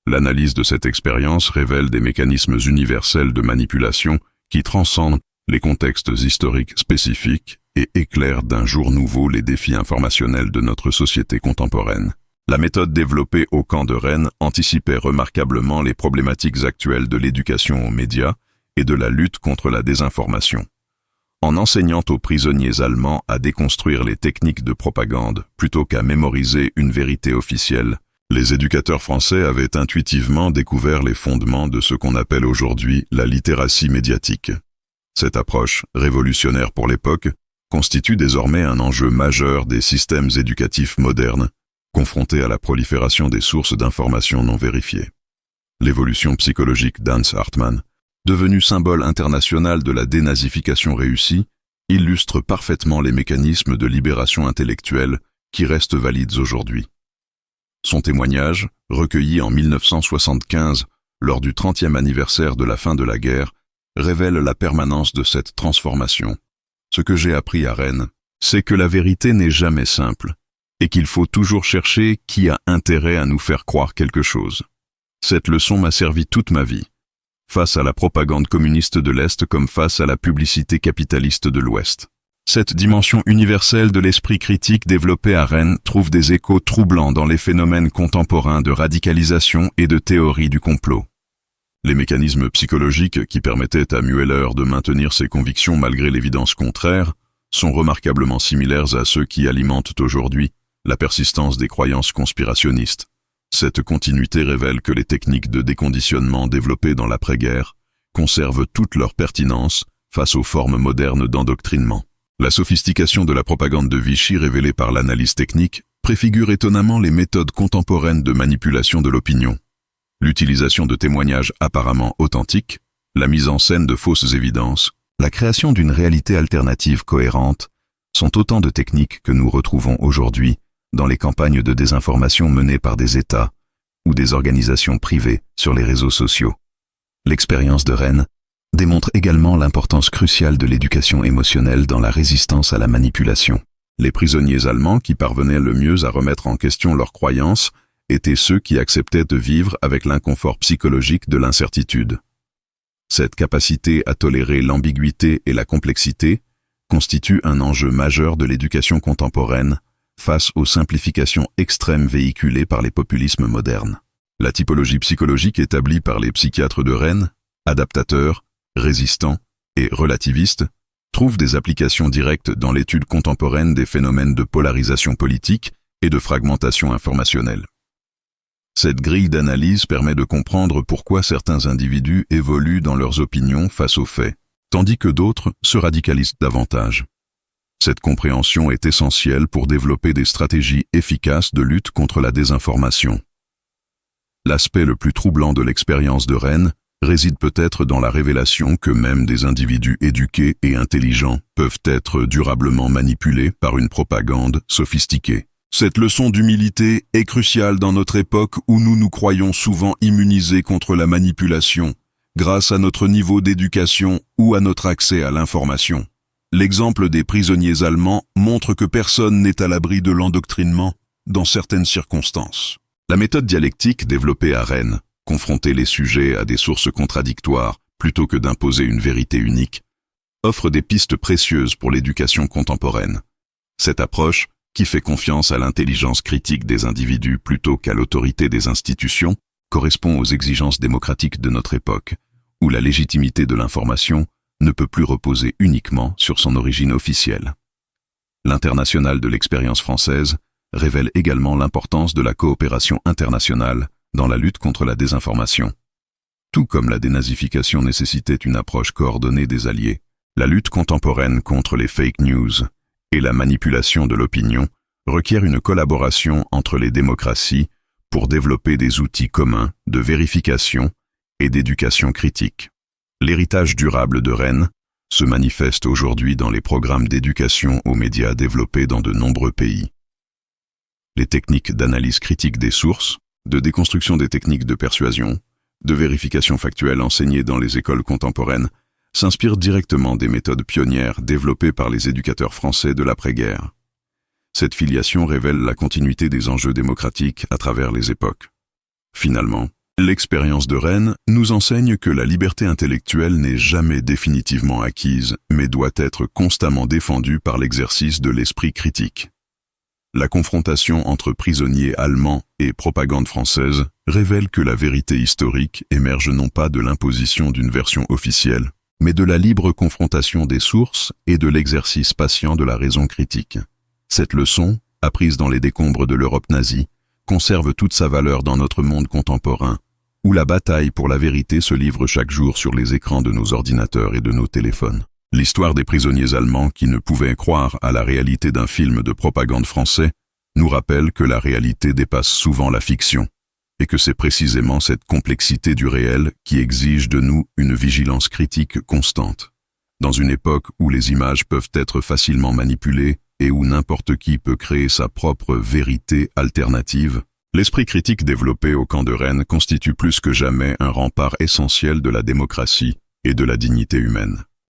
L'analyse de cette expérience révèle des mécanismes universels de manipulation qui transcendent les contextes historiques spécifiques et éclairent d'un jour nouveau les défis informationnels de notre société contemporaine. La méthode développée au camp de Rennes anticipait remarquablement les problématiques actuelles de l'éducation aux médias et de la lutte contre la désinformation. En enseignant aux prisonniers allemands à déconstruire les techniques de propagande plutôt qu'à mémoriser une vérité officielle, les éducateurs français avaient intuitivement découvert les fondements de ce qu'on appelle aujourd'hui la littératie médiatique. Cette approche, révolutionnaire pour l'époque, constitue désormais un enjeu majeur des systèmes éducatifs modernes, confrontés à la prolifération des sources d'informations non vérifiées. L'évolution psychologique d'Hans Hartmann, devenu symbole international de la dénazification réussie, illustre parfaitement les mécanismes de libération intellectuelle qui restent valides aujourd'hui. Son témoignage, recueilli en 1975 lors du 30e anniversaire de la fin de la guerre, révèle la permanence de cette transformation. Ce que j'ai appris à Rennes, c'est que la vérité n'est jamais simple et qu'il faut toujours chercher qui a intérêt à nous faire croire quelque chose. Cette leçon m'a servi toute ma vie, face à la propagande communiste de l'Est comme face à la publicité capitaliste de l'Ouest. Cette dimension universelle de l'esprit critique développée à Rennes trouve des échos troublants dans les phénomènes contemporains de radicalisation et de théorie du complot. Les mécanismes psychologiques qui permettaient à Müller de maintenir ses convictions malgré l'évidence contraire sont remarquablement similaires à ceux qui alimentent aujourd'hui la persistance des croyances conspirationnistes. Cette continuité révèle que les techniques de déconditionnement développées dans l'après-guerre conservent toute leur pertinence face aux formes modernes d'endoctrinement. La sophistication de la propagande de Vichy révélée par l'analyse technique préfigure étonnamment les méthodes contemporaines de manipulation de l'opinion. L'utilisation de témoignages apparemment authentiques, la mise en scène de fausses évidences, la création d'une réalité alternative cohérente sont autant de techniques que nous retrouvons aujourd'hui dans les campagnes de désinformation menées par des États ou des organisations privées sur les réseaux sociaux. L'expérience de Rennes démontre également l'importance cruciale de l'éducation émotionnelle dans la résistance à la manipulation. Les prisonniers allemands qui parvenaient le mieux à remettre en question leurs croyances étaient ceux qui acceptaient de vivre avec l'inconfort psychologique de l'incertitude. Cette capacité à tolérer l'ambiguïté et la complexité constitue un enjeu majeur de l'éducation contemporaine face aux simplifications extrêmes véhiculées par les populismes modernes. La typologie psychologique établie par les psychiatres de Rennes, adaptateurs, résistants et relativistes, trouve des applications directes dans l'étude contemporaine des phénomènes de polarisation politique et de fragmentation informationnelle. Cette grille d'analyse permet de comprendre pourquoi certains individus évoluent dans leurs opinions face aux faits, tandis que d'autres se radicalisent davantage. Cette compréhension est essentielle pour développer des stratégies efficaces de lutte contre la désinformation. L'aspect le plus troublant de l'expérience de Rennes réside peut-être dans la révélation que même des individus éduqués et intelligents peuvent être durablement manipulés par une propagande sophistiquée. Cette leçon d'humilité est cruciale dans notre époque où nous nous croyons souvent immunisés contre la manipulation, grâce à notre niveau d'éducation ou à notre accès à l'information. L'exemple des prisonniers allemands montre que personne n'est à l'abri de l'endoctrinement dans certaines circonstances. La méthode dialectique développée à Rennes, confronter les sujets à des sources contradictoires plutôt que d'imposer une vérité unique, offre des pistes précieuses pour l'éducation contemporaine. Cette approche, qui fait confiance à l'intelligence critique des individus plutôt qu'à l'autorité des institutions, correspond aux exigences démocratiques de notre époque, où la légitimité de l'information ne peut plus reposer uniquement sur son origine officielle. L'international de l'expérience française révèle également l'importance de la coopération internationale dans la lutte contre la désinformation. Tout comme la dénazification nécessitait une approche coordonnée des alliés, la lutte contemporaine contre les fake news et la manipulation de l'opinion requiert une collaboration entre les démocraties pour développer des outils communs de vérification et d'éducation critique. L'héritage durable de Rennes se manifeste aujourd'hui dans les programmes d'éducation aux médias développés dans de nombreux pays. Les techniques d'analyse critique des sources, de déconstruction des techniques de persuasion, de vérification factuelle enseignées dans les écoles contemporaines s'inspirent directement des méthodes pionnières développées par les éducateurs français de l'après-guerre. Cette filiation révèle la continuité des enjeux démocratiques à travers les époques. Finalement, l'expérience de Rennes nous enseigne que la liberté intellectuelle n'est jamais définitivement acquise, mais doit être constamment défendue par l'exercice de l'esprit critique. La confrontation entre prisonniers allemands et propagande française révèle que la vérité historique émerge non pas de l'imposition d'une version officielle, mais de la libre confrontation des sources et de l'exercice patient de la raison critique. Cette leçon, apprise dans les décombres de l'Europe nazie, conserve toute sa valeur dans notre monde contemporain, où la bataille pour la vérité se livre chaque jour sur les écrans de nos ordinateurs et de nos téléphones. L'histoire des prisonniers allemands qui ne pouvaient croire à la réalité d'un film de propagande français nous rappelle que la réalité dépasse souvent la fiction, et que c'est précisément cette complexité du réel qui exige de nous une vigilance critique constante. Dans une époque où les images peuvent être facilement manipulées et où n'importe qui peut créer sa propre vérité alternative, l'esprit critique développé au camp de Rennes constitue plus que jamais un rempart essentiel de la démocratie et de la dignité humaine.